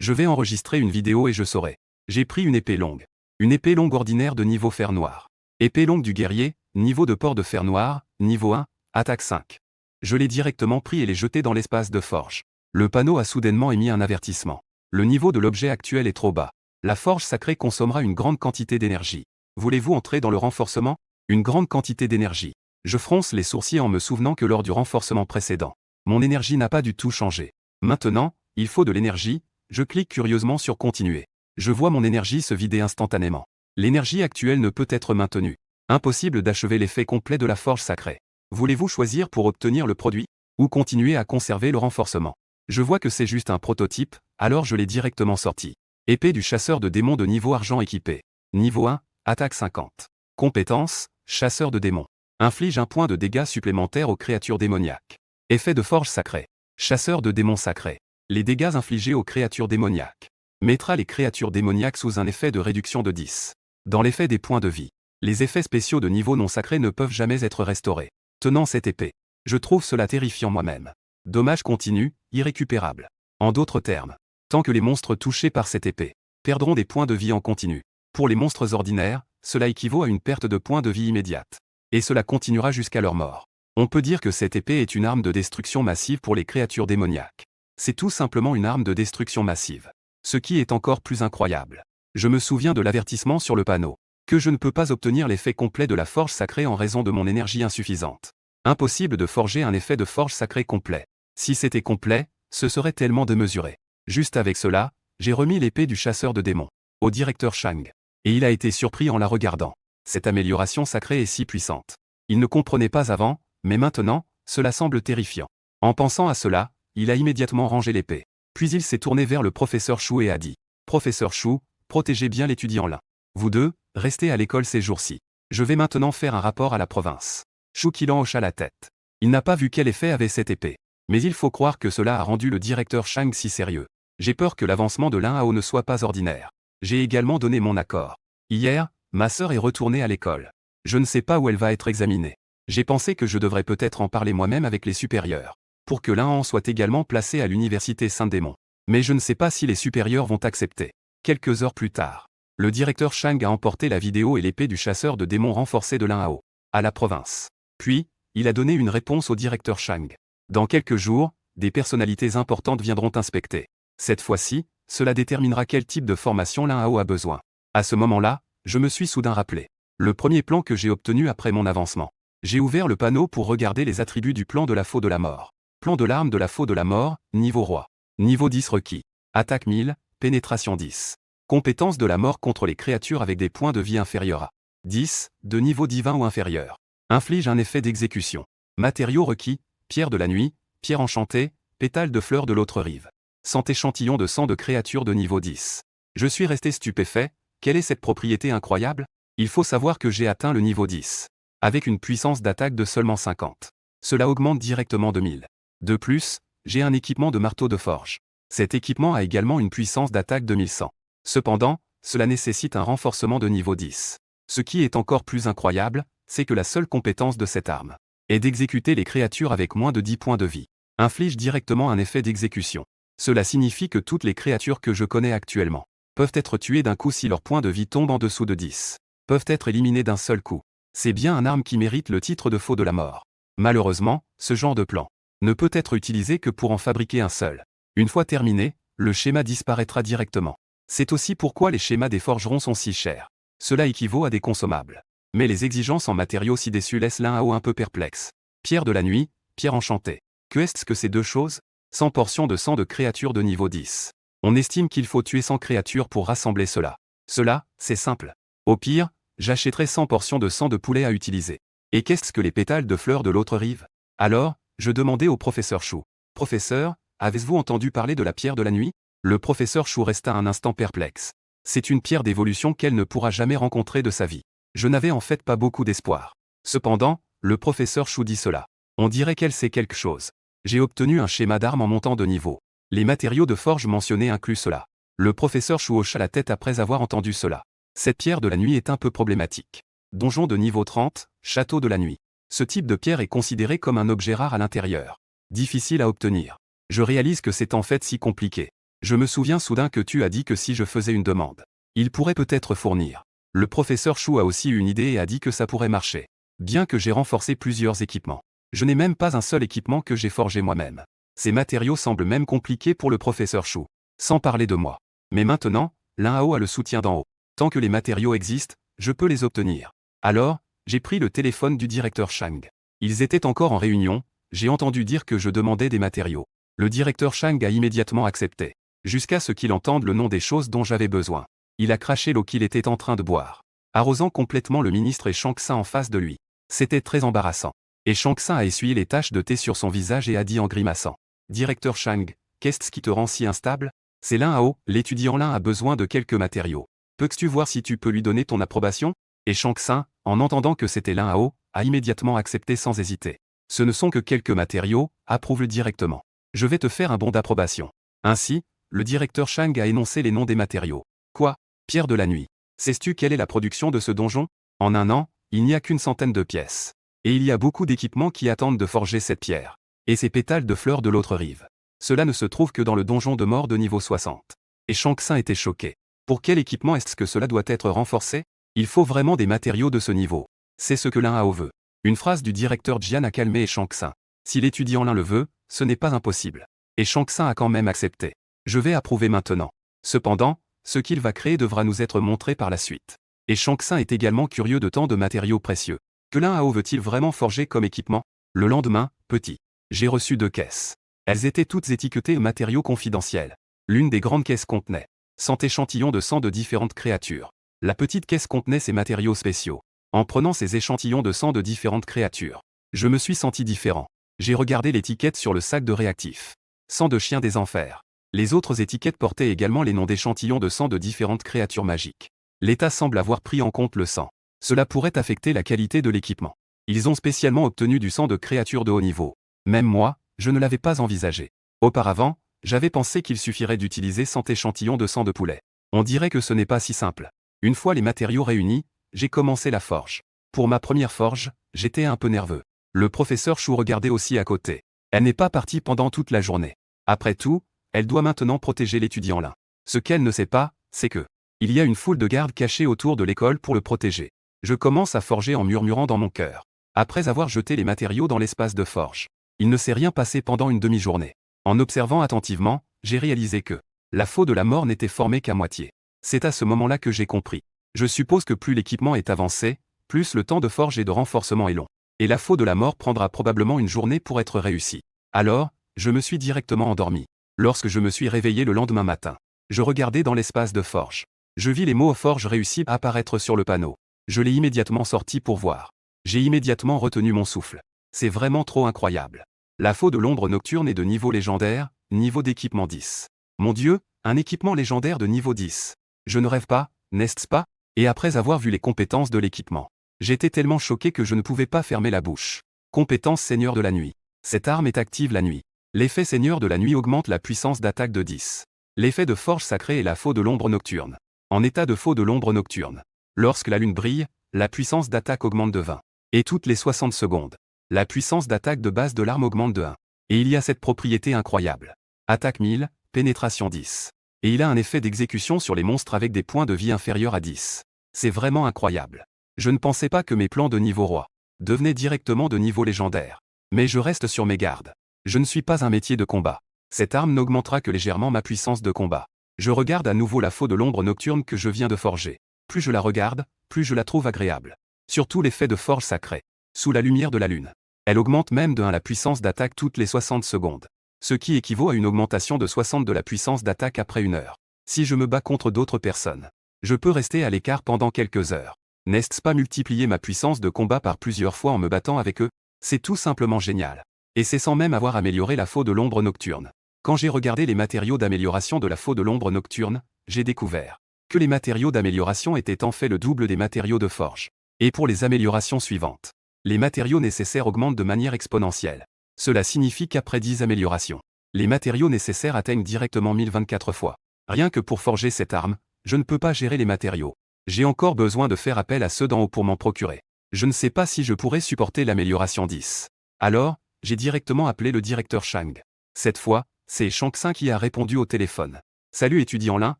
Je vais enregistrer une vidéo et je saurai. J'ai pris une épée longue. Une épée longue ordinaire de niveau fer noir. Épée longue du guerrier, niveau de port de fer noir, niveau 1, attaque 5. Je l'ai directement pris et l'ai jeté dans l'espace de forge. Le panneau a soudainement émis un avertissement. Le niveau de l'objet actuel est trop bas. La forge sacrée consommera une grande quantité d'énergie. Voulez-vous entrer dans le renforcement? Une grande quantité d'énergie. Je fronce les sourcils en me souvenant que lors du renforcement précédent, mon énergie n'a pas du tout changé. Maintenant, il faut de l'énergie, je clique curieusement sur continuer. Je vois mon énergie se vider instantanément. L'énergie actuelle ne peut être maintenue. Impossible d'achever l'effet complet de la forge sacrée. Voulez-vous choisir pour obtenir le produit? Ou continuer à conserver le renforcement? Je vois que c'est juste un prototype, alors je l'ai directement sorti. Épée du chasseur de démons de niveau argent équipé. Niveau 1, attaque 50. Compétence, chasseur de démons. Inflige un point de dégâts supplémentaires aux créatures démoniaques. Effet de forge sacrée. Chasseur de démons sacrés. Les dégâts infligés aux créatures démoniaques. Mettra les créatures démoniaques sous un effet de réduction de 10. Dans l'effet des points de vie. Les effets spéciaux de niveau non sacré ne peuvent jamais être restaurés. Tenant cette épée. Je trouve cela terrifiant moi-même. Dommage continu, irrécupérable. En d'autres termes, tant que les monstres touchés par cette épée perdront des points de vie en continu. Pour les monstres ordinaires, cela équivaut à une perte de points de vie immédiate. Et cela continuera jusqu'à leur mort. On peut dire que cette épée est une arme de destruction massive pour les créatures démoniaques. C'est tout simplement une arme de destruction massive. Ce qui est encore plus incroyable. Je me souviens de l'avertissement sur le panneau. Que je ne peux pas obtenir l'effet complet de la forge sacrée en raison de mon énergie insuffisante. Impossible de forger un effet de forge sacrée complet. Si c'était complet, ce serait tellement démesuré. Juste avec cela, j'ai remis l'épée du chasseur de démons au directeur Chang. Et il a été surpris en la regardant. Cette amélioration sacrée est si puissante. Il ne comprenait pas avant, mais maintenant, cela semble terrifiant. En pensant à cela, il a immédiatement rangé l'épée. Puis il s'est tourné vers le professeur Chou et a dit « Professeur Chou, protégez bien l'étudiant Lin. Vous deux, restez à l'école ces jours-ci. Je vais maintenant faire un rapport à la province. » Chou Qilan hocha la tête. Il n'a pas vu quel effet avait cette épée. Mais il faut croire que cela a rendu le directeur Shang si sérieux. J'ai peur que l'avancement de Lin Hao ne soit pas ordinaire. J'ai également donné mon accord. Hier, ma sœur est retournée à l'école. Je ne sais pas où elle va être examinée. J'ai pensé que je devrais peut-être en parler moi-même avec les supérieurs, pour que Lin Hao soit également placé à l'université Saint-Démon. Mais je ne sais pas si les supérieurs vont accepter. Quelques heures plus tard, le directeur Shang a emporté la vidéo et l'épée du chasseur de démons renforcé de Lin Hao à la province. Puis, il a donné une réponse au directeur Shang. Dans quelques jours, des personnalités importantes viendront inspecter. Cette fois-ci, cela déterminera quel type de formation Lin Hao a besoin. À ce moment-là, je me suis soudain rappelé le premier plan que j'ai obtenu après mon avancement. J'ai ouvert le panneau pour regarder les attributs du plan de la faux de la mort. Plan de l'arme de la faux de la mort, niveau roi. Niveau 10 requis. Attaque 1000, pénétration 10. Compétence de la mort contre les créatures avec des points de vie inférieurs à 10, de niveau divin ou inférieur. Inflige un effet d'exécution. Matériaux requis, pierre de la nuit, pierre enchantée, pétale de fleurs de l'autre rive. 100 échantillons de sang de créatures de niveau 10. Je suis resté stupéfait, quelle est cette propriété incroyable? Il faut savoir que j'ai atteint le niveau 10. Avec une puissance d'attaque de seulement 50. Cela augmente directement de 1000. De plus, j'ai un équipement de marteau de forge. Cet équipement a également une puissance d'attaque de 1100. Cependant, cela nécessite un renforcement de niveau 10. Ce qui est encore plus incroyable, c'est que la seule compétence de cette arme est d'exécuter les créatures avec moins de 10 points de vie. Inflige directement un effet d'exécution. Cela signifie que toutes les créatures que je connais actuellement peuvent être tuées d'un coup si leur point de vie tombe en dessous de 10. Peuvent être éliminées d'un seul coup. C'est bien une arme qui mérite le titre de faux de la mort. Malheureusement, ce genre de plan ne peut être utilisé que pour en fabriquer un seul. Une fois terminé, le schéma disparaîtra directement. C'est aussi pourquoi les schémas des forgerons sont si chers. Cela équivaut à des consommables. Mais les exigences en matériaux ci-dessus laissent Lin Hao un peu perplexe. Pierre de la nuit, pierre enchantée. Que est-ce que ces deux choses? 100 portions de sang de créatures de niveau 10. On estime qu'il faut tuer 100 créatures pour rassembler cela. Cela, c'est simple. Au pire, j'achèterai 100 portions de sang de poulet à utiliser. Et qu'est-ce que les pétales de fleurs de l'autre rive? Alors, je demandai au professeur Chou. Professeur, avez-vous entendu parler de la pierre de la nuit? Le professeur Chou resta un instant perplexe. C'est une pierre d'évolution qu'elle ne pourra jamais rencontrer de sa vie. Je n'avais en fait pas beaucoup d'espoir. Cependant, le professeur Chou dit cela. On dirait qu'elle sait quelque chose. J'ai obtenu un schéma d'arme en montant de niveau. Les matériaux de forge mentionnés incluent cela. Le professeur Chou hocha la tête après avoir entendu cela. Cette pierre de la nuit est un peu problématique. Donjon de niveau 30, château de la nuit. Ce type de pierre est considéré comme un objet rare à l'intérieur. Difficile à obtenir. Je réalise que c'est en fait si compliqué. Je me souviens soudain que tu as dit que si je faisais une demande, il pourrait peut-être fournir. Le professeur Chou a aussi eu une idée et a dit que ça pourrait marcher. Bien que j'ai renforcé plusieurs équipements. Je n'ai même pas un seul équipement que j'ai forgé moi-même. Ces matériaux semblent même compliqués pour le professeur Chou. Sans parler de moi. Mais maintenant, Lin Hao a le soutien d'en haut. Tant que les matériaux existent, je peux les obtenir. Alors, j'ai pris le téléphone du directeur Shang. Ils étaient encore en réunion, j'ai entendu dire que je demandais des matériaux. Le directeur Shang a immédiatement accepté. Jusqu'à ce qu'il entende le nom des choses dont j'avais besoin. Il a craché l'eau qu'il était en train de boire, arrosant complètement le ministre et Shang Tsung en face de lui. C'était très embarrassant. Et Shang Tsung a essuyé les taches de thé sur son visage et a dit en grimaçant. Directeur Shang, qu'est-ce qui te rend si instable? C'est Lin Hao, l'étudiant Lin a besoin de quelques matériaux. Peux-tu voir si tu peux lui donner ton approbation? Et Shang Tsung, en entendant que c'était Lin Hao, a immédiatement accepté sans hésiter. Ce ne sont que quelques matériaux, approuve-le directement. Je vais te faire un bon d'approbation. Ainsi, le directeur Shang a énoncé les noms des matériaux. Quoi? Pierre de la nuit. Sais-tu quelle est la production de ce donjon? En un an, il n'y a qu'une centaine de pièces. Et il y a beaucoup d'équipements qui attendent de forger cette pierre. Et ces pétales de fleurs de l'autre rive. Cela ne se trouve que dans le donjon de mort de niveau 60. Et Shang Tsung était choqué. Pour quel équipement est-ce que cela doit être renforcé? Il faut vraiment des matériaux de ce niveau. C'est ce que Lin Hao veut. Une phrase du directeur Jian a calmé Shang Tsung. Si l'étudiant Lin le veut, ce n'est pas impossible. Et Shang Tsung a quand même accepté. Je vais approuver maintenant. Cependant, ce qu'il va créer devra nous être montré par la suite. Et Shang Tsung est également curieux de tant de matériaux précieux. Que Lin Hao veut-il vraiment forger comme équipement? Le lendemain, petit. J'ai reçu 2 caisses. Elles étaient toutes étiquetées matériaux confidentiels. L'une des grandes caisses contenait 100 échantillons de sang de différentes créatures. La petite caisse contenait ces matériaux spéciaux. En prenant ces échantillons de sang de différentes créatures, je me suis senti différent. J'ai regardé l'étiquette sur le sac de réactifs. Sang de chien des enfers. Les autres étiquettes portaient également les noms d'échantillons de sang de différentes créatures magiques. L'État semble avoir pris en compte le sang. Cela pourrait affecter la qualité de l'équipement. Ils ont spécialement obtenu du sang de créatures de haut niveau. Même moi, je ne l'avais pas envisagé. Auparavant, j'avais pensé qu'il suffirait d'utiliser 100 échantillons de sang de poulet. On dirait que ce n'est pas si simple. Une fois les matériaux réunis, j'ai commencé la forge. Pour ma première forge, j'étais un peu nerveux. Le professeur Chou regardait aussi à côté. Elle n'est pas partie pendant toute la journée. Après tout, elle doit maintenant protéger l'étudiant là. Ce qu'elle ne sait pas, c'est que il y a une foule de gardes cachés autour de l'école pour le protéger. Je commence à forger en murmurant dans mon cœur. Après avoir jeté les matériaux dans l'espace de forge, il ne s'est rien passé pendant une demi-journée. En observant attentivement, j'ai réalisé que la faux de la mort n'était formée qu'à moitié. C'est à ce moment-là que j'ai compris. Je suppose que plus l'équipement est avancé, plus le temps de forge et de renforcement est long. Et la faux de la mort prendra probablement une journée pour être réussie. Alors, je me suis directement endormi. Lorsque je me suis réveillé le lendemain matin, je regardais dans l'espace de forge. Je vis les mots forge réussi apparaître sur le panneau. Je l'ai immédiatement sorti pour voir. J'ai immédiatement retenu mon souffle. C'est vraiment trop incroyable. La faux de l'ombre nocturne est de niveau légendaire, niveau d'équipement 10. Mon Dieu, un équipement légendaire de niveau 10. Je ne rêve pas, n'est-ce pas? Et après avoir vu les compétences de l'équipement, j'étais tellement choqué que je ne pouvais pas fermer la bouche. Compétence Seigneur de la Nuit. Cette arme est active la nuit. L'effet Seigneur de la Nuit augmente la puissance d'attaque de 10. L'effet de forge sacrée est la faux de l'ombre nocturne. En état de faux de l'ombre nocturne, lorsque la lune brille, la puissance d'attaque augmente de 20. Et toutes les 60 secondes, la puissance d'attaque de base de l'arme augmente de 1. Et il y a cette propriété incroyable. Attaque 1000, pénétration 10. Et il a un effet d'exécution sur les monstres avec des points de vie inférieurs à 10. C'est vraiment incroyable. Je ne pensais pas que mes plans de niveau roi devenaient directement de niveau légendaire. Mais je reste sur mes gardes. Je ne suis pas un métier de combat. Cette arme n'augmentera que légèrement ma puissance de combat. Je regarde à nouveau la faux de l'ombre nocturne que je viens de forger. Plus je la regarde, plus je la trouve agréable. Surtout l'effet de forge sacrée. Sous la lumière de la lune. Elle augmente même de 1 la puissance d'attaque toutes les 60 secondes. Ce qui équivaut à une augmentation de 60 de la puissance d'attaque après 1 heure. Si je me bats contre d'autres personnes, je peux rester à l'écart pendant quelques heures. N'est-ce pas multiplier ma puissance de combat par plusieurs fois en me battant avec eux? C'est tout simplement génial. Et c'est sans même avoir amélioré la faux de l'ombre nocturne. Quand j'ai regardé les matériaux d'amélioration de la faux de l'ombre nocturne, j'ai découvert que les matériaux d'amélioration étaient en fait le double des matériaux de forge. Et pour les améliorations suivantes, les matériaux nécessaires augmentent de manière exponentielle. Cela signifie qu'après 10 améliorations, les matériaux nécessaires atteignent directement 1024 fois. Rien que pour forger cette arme, je ne peux pas gérer les matériaux. J'ai encore besoin de faire appel à ceux d'en haut pour m'en procurer. Je ne sais pas si je pourrais supporter l'amélioration 10. Alors, j'ai directement appelé le directeur Shang. Cette fois, c'est Shang Tsung qui a répondu au téléphone. Salut étudiant Lin,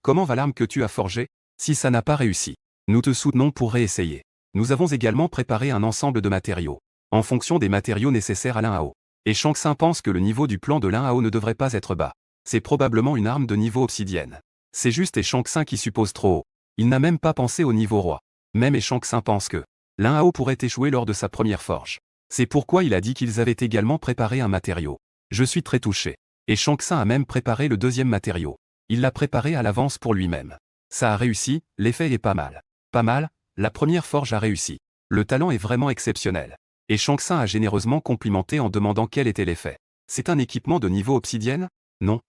comment va l'arme que tu as forgée? Si ça n'a pas réussi, nous te soutenons pour réessayer. Nous avons également préparé un ensemble de matériaux, en fonction des matériaux nécessaires à l'In-Hao. Et Shang Tsung pense que le niveau du plan de l'In-Hao ne devrait pas être bas. C'est probablement une arme de niveau obsidienne. C'est juste et Shang Tsung qui suppose trop haut. Il n'a même pas pensé au niveau roi. Même et Shang Tsung pense que l'In-Hao pourrait échouer lors de sa première forge. C'est pourquoi il a dit qu'ils avaient également préparé un matériau. Je suis très touché. Et Shang Tsung a même préparé le deuxième matériau. Il l'a préparé à l'avance pour lui-même. Ça a réussi, l'effet est pas mal. Pas mal, la première forge a réussi. Le talent est vraiment exceptionnel. Et Shang Tsung a généreusement complimenté en demandant quel était l'effet. C'est un équipement de niveau obsidienne? Non.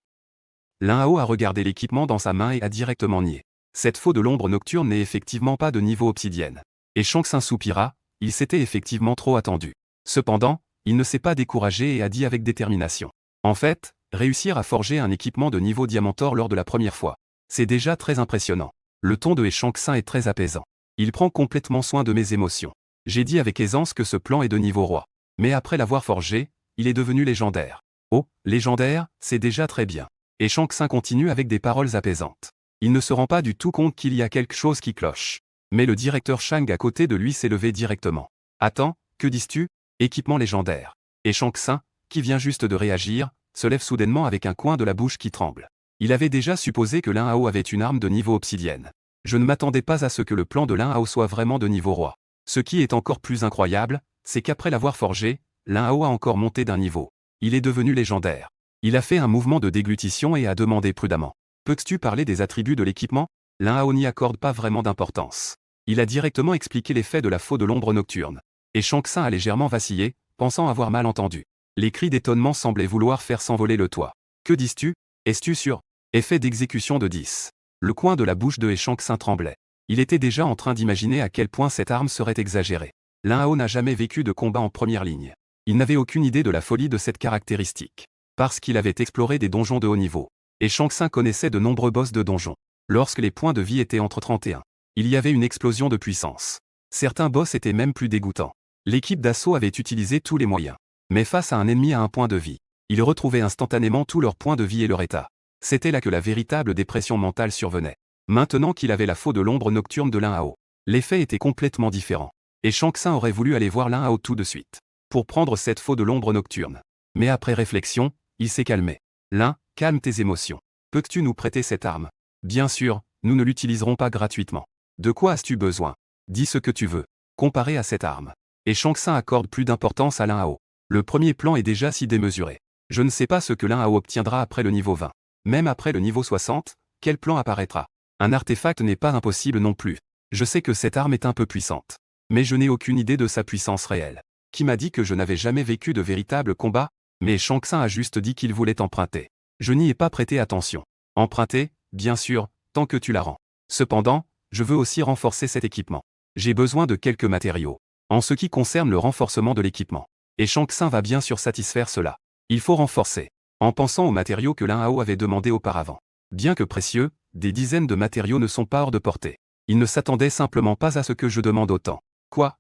L'In-Hao a regardé l'équipement dans sa main et a directement nié. Cette faux de l'ombre nocturne n'est effectivement pas de niveau obsidienne. Et Shang Tsung soupira, il s'était effectivement trop attendu. Cependant, il ne s'est pas découragé et a dit avec détermination. En fait, réussir à forger un équipement de niveau diamantor lors de la première fois, c'est déjà très impressionnant. Le ton de Shang Tsung est très apaisant. Il prend complètement soin de mes émotions. J'ai dit avec aisance que ce plan est de niveau roi. Mais après l'avoir forgé, il est devenu légendaire. Oh, légendaire, c'est déjà très bien. Et Shang Tsung continue avec des paroles apaisantes. Il ne se rend pas du tout compte qu'il y a quelque chose qui cloche. Mais le directeur Shang à côté de lui s'est levé directement. Attends, que dis-tu? Équipement légendaire. Et Shang Tsung, qui vient juste de réagir, se lève soudainement avec un coin de la bouche qui tremble. Il avait déjà supposé que l'In-Hao avait une arme de niveau obsidienne. Je ne m'attendais pas à ce que le plan de l'In-Hao soit vraiment de niveau roi. Ce qui est encore plus incroyable, c'est qu'après l'avoir forgé, l'In-Hao a encore monté d'un niveau. Il est devenu légendaire. Il a fait un mouvement de déglutition et a demandé prudemment. Peux-tu parler des attributs de l'équipement? L'In-Hao n'y accorde pas vraiment d'importance. Il a directement expliqué l'effet de la faux de l'ombre nocturne. Et Shang Tsung a légèrement vacillé, pensant avoir mal entendu. Les cris d'étonnement semblaient vouloir faire s'envoler le toit. Que dis-tu? Es-tu sûr? Effet d'exécution de 10. Le coin de la bouche de Shang-Tsung tremblait. Il était déjà en train d'imaginer à quel point cette arme serait exagérée. Lin Hao n'a jamais vécu de combat en première ligne. Il n'avait aucune idée de la folie de cette caractéristique. Parce qu'il avait exploré des donjons de haut niveau. Et Shang-Tsung connaissait de nombreux boss de donjons. Lorsque les points de vie étaient entre 31, il y avait une explosion de puissance. Certains boss étaient même plus dégoûtants. L'équipe d'assaut avait utilisé tous les moyens. Mais face à un ennemi à un point de vie, ils retrouvaient instantanément tous leurs points de vie et leur état. C'était là que la véritable dépression mentale survenait. Maintenant qu'il avait la faux de l'ombre nocturne de Lin Hao, l'effet était complètement différent. Et Shang-Tsung aurait voulu aller voir Lin Hao tout de suite, pour prendre cette faux de l'ombre nocturne. Mais après réflexion, il s'est calmé. Lin, calme tes émotions. Peux-tu nous prêter cette arme? Bien sûr, nous ne l'utiliserons pas gratuitement. De quoi as-tu besoin? Dis ce que tu veux, comparé à cette arme. Et Shang-Tsung accorde plus d'importance à Lin Hao. Le premier plan est déjà si démesuré. Je ne sais pas ce que Lin Hao obtiendra après le niveau 20. Même après le niveau 60, quel plan apparaîtra? Un artefact n'est pas impossible non plus. Je sais que cette arme est un peu puissante. Mais je n'ai aucune idée de sa puissance réelle. Qui m'a dit que je n'avais jamais vécu de véritable combat? Mais Shang-Tsung a juste dit qu'il voulait emprunter. Je n'y ai pas prêté attention. Emprunter, bien sûr, tant que tu la rends. Cependant, je veux aussi renforcer cet équipement. J'ai besoin de quelques matériaux. En ce qui concerne le renforcement de l'équipement. Et Shang-Tsung va bien sûr satisfaire cela. Il faut renforcer. En pensant aux matériaux que Lin Hao avait demandé auparavant. Bien que précieux, des dizaines de matériaux ne sont pas hors de portée. Il ne s'attendait simplement pas à ce que je demande autant. Quoi?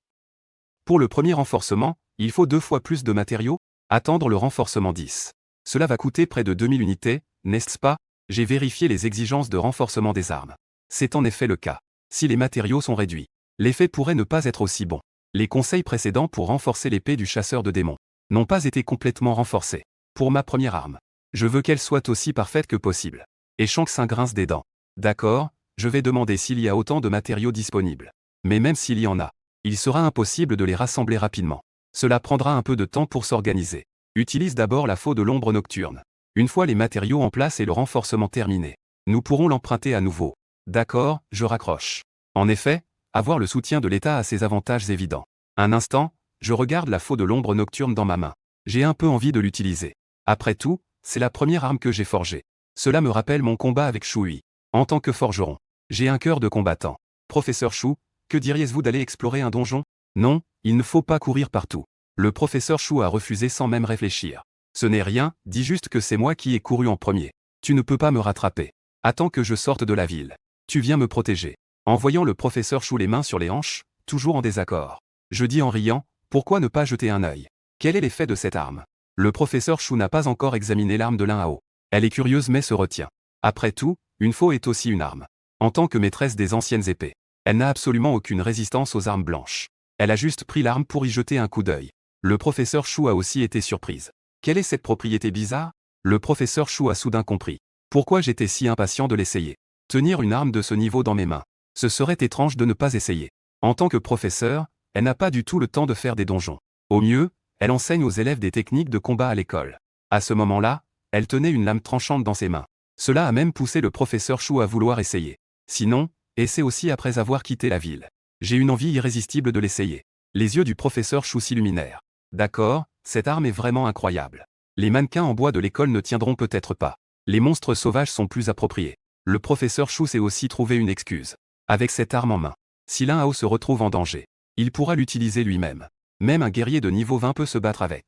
Pour le premier renforcement, il faut 2 fois plus de matériaux? Attendre le renforcement 10. Cela va coûter près de 2000 unités, n'est-ce pas? J'ai vérifié les exigences de renforcement des armes. C'est en effet le cas. Si les matériaux sont réduits, l'effet pourrait ne pas être aussi bon. Les conseils précédents pour renforcer l'épée du chasseur de démons n'ont pas été complètement renforcés. Pour ma première arme, je veux qu'elle soit aussi parfaite que possible. Et Shang-Tsung grince des dents. D'accord, je vais demander s'il y a autant de matériaux disponibles. Mais même s'il y en a, il sera impossible de les rassembler rapidement. Cela prendra un peu de temps pour s'organiser. Utilise d'abord la faux de l'ombre nocturne. Une fois les matériaux en place et le renforcement terminé, nous pourrons l'emprunter à nouveau. D'accord, je raccroche. En effet, avoir le soutien de l'État a ses avantages évidents. Un instant, je regarde la faux de l'ombre nocturne dans ma main. J'ai un peu envie de l'utiliser. Après tout, c'est la première arme que j'ai forgée. Cela me rappelle mon combat avec Shui. En tant que forgeron, j'ai un cœur de combattant. Professeur Shu, que diriez-vous d'aller explorer un donjon? Non, il ne faut pas courir partout. Le professeur Shu a refusé sans même réfléchir. Ce n'est rien, dis juste que c'est moi qui ai couru en premier. Tu ne peux pas me rattraper. Attends que je sorte de la ville. Tu viens me protéger. En voyant le professeur Shu les mains sur les hanches, toujours en désaccord. Je dis en riant, pourquoi ne pas jeter un œil? Quel est l'effet de cette arme? Le professeur Shu n'a pas encore examiné l'arme de Lin Hao. Elle est curieuse mais se retient. Après tout, une faux est aussi une arme. En tant que maîtresse des anciennes épées, elle n'a absolument aucune résistance aux armes blanches. Elle a juste pris l'arme pour y jeter un coup d'œil. Le professeur Shu a aussi été surprise. Quelle est cette propriété bizarre? Le professeur Shu a soudain compris. Pourquoi j'étais si impatient de l'essayer? Tenir une arme de ce niveau dans mes mains. Ce serait étrange de ne pas essayer. En tant que professeur, elle n'a pas du tout le temps de faire des donjons. Au mieux, elle enseigne aux élèves des techniques de combat à l'école. À ce moment-là, elle tenait une lame tranchante dans ses mains. Cela a même poussé le professeur Shu à vouloir essayer. Sinon, essaie aussi après avoir quitté la ville. J'ai une envie irrésistible de l'essayer. Les yeux du professeur Shu s'illuminèrent. D'accord, cette arme est vraiment incroyable. Les mannequins en bois de l'école ne tiendront peut-être pas. Les monstres sauvages sont plus appropriés. Le professeur Shu s'est aussi trouvé une excuse. Avec cette arme en main, si Lin Hao se retrouve en danger, il pourra l'utiliser lui-même. Même un guerrier de niveau 20 peut se battre avec.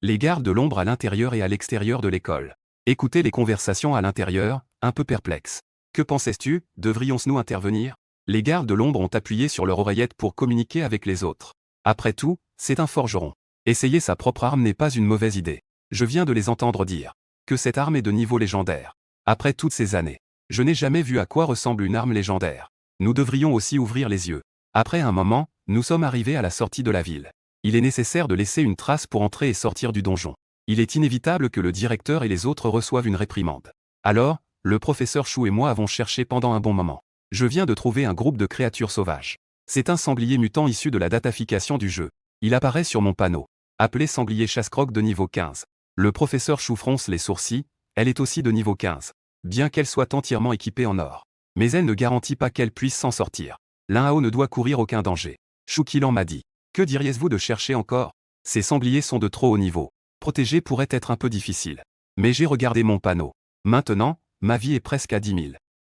Les gardes de l'ombre à l'intérieur et à l'extérieur de l'école. Écoutez les conversations à l'intérieur, un peu perplexes. Que pensais-tu, devrions-nous intervenir? Les gardes de l'ombre ont appuyé sur leur oreillette pour communiquer avec les autres. Après tout, c'est un forgeron. Essayer sa propre arme n'est pas une mauvaise idée. Je viens de les entendre dire que cette arme est de niveau légendaire. Après toutes ces années, je n'ai jamais vu à quoi ressemble une arme légendaire. Nous devrions aussi ouvrir les yeux. Après un moment, nous sommes arrivés à la sortie de la ville. Il est nécessaire de laisser une trace pour entrer et sortir du donjon. Il est inévitable que le directeur et les autres reçoivent une réprimande. Alors, le professeur Shu et moi avons cherché pendant un bon moment. Je viens de trouver un groupe de créatures sauvages. C'est un sanglier mutant issu de la datafication du jeu. Il apparaît sur mon panneau. Appelé sanglier chasse-croque de niveau 15. Le professeur Shu fronce les sourcils, elle est aussi de niveau 15. Bien qu'elle soit entièrement équipée en or. Mais elle ne garantit pas qu'elle puisse s'en sortir. Lin Hao ne doit courir aucun danger. Shu Qilan m'a dit. Que diriez-vous de chercher encore? Ces sangliers sont de trop haut niveau. Protéger pourrait être un peu difficile. Mais j'ai regardé mon panneau. Maintenant, ma vie est presque à 10 000.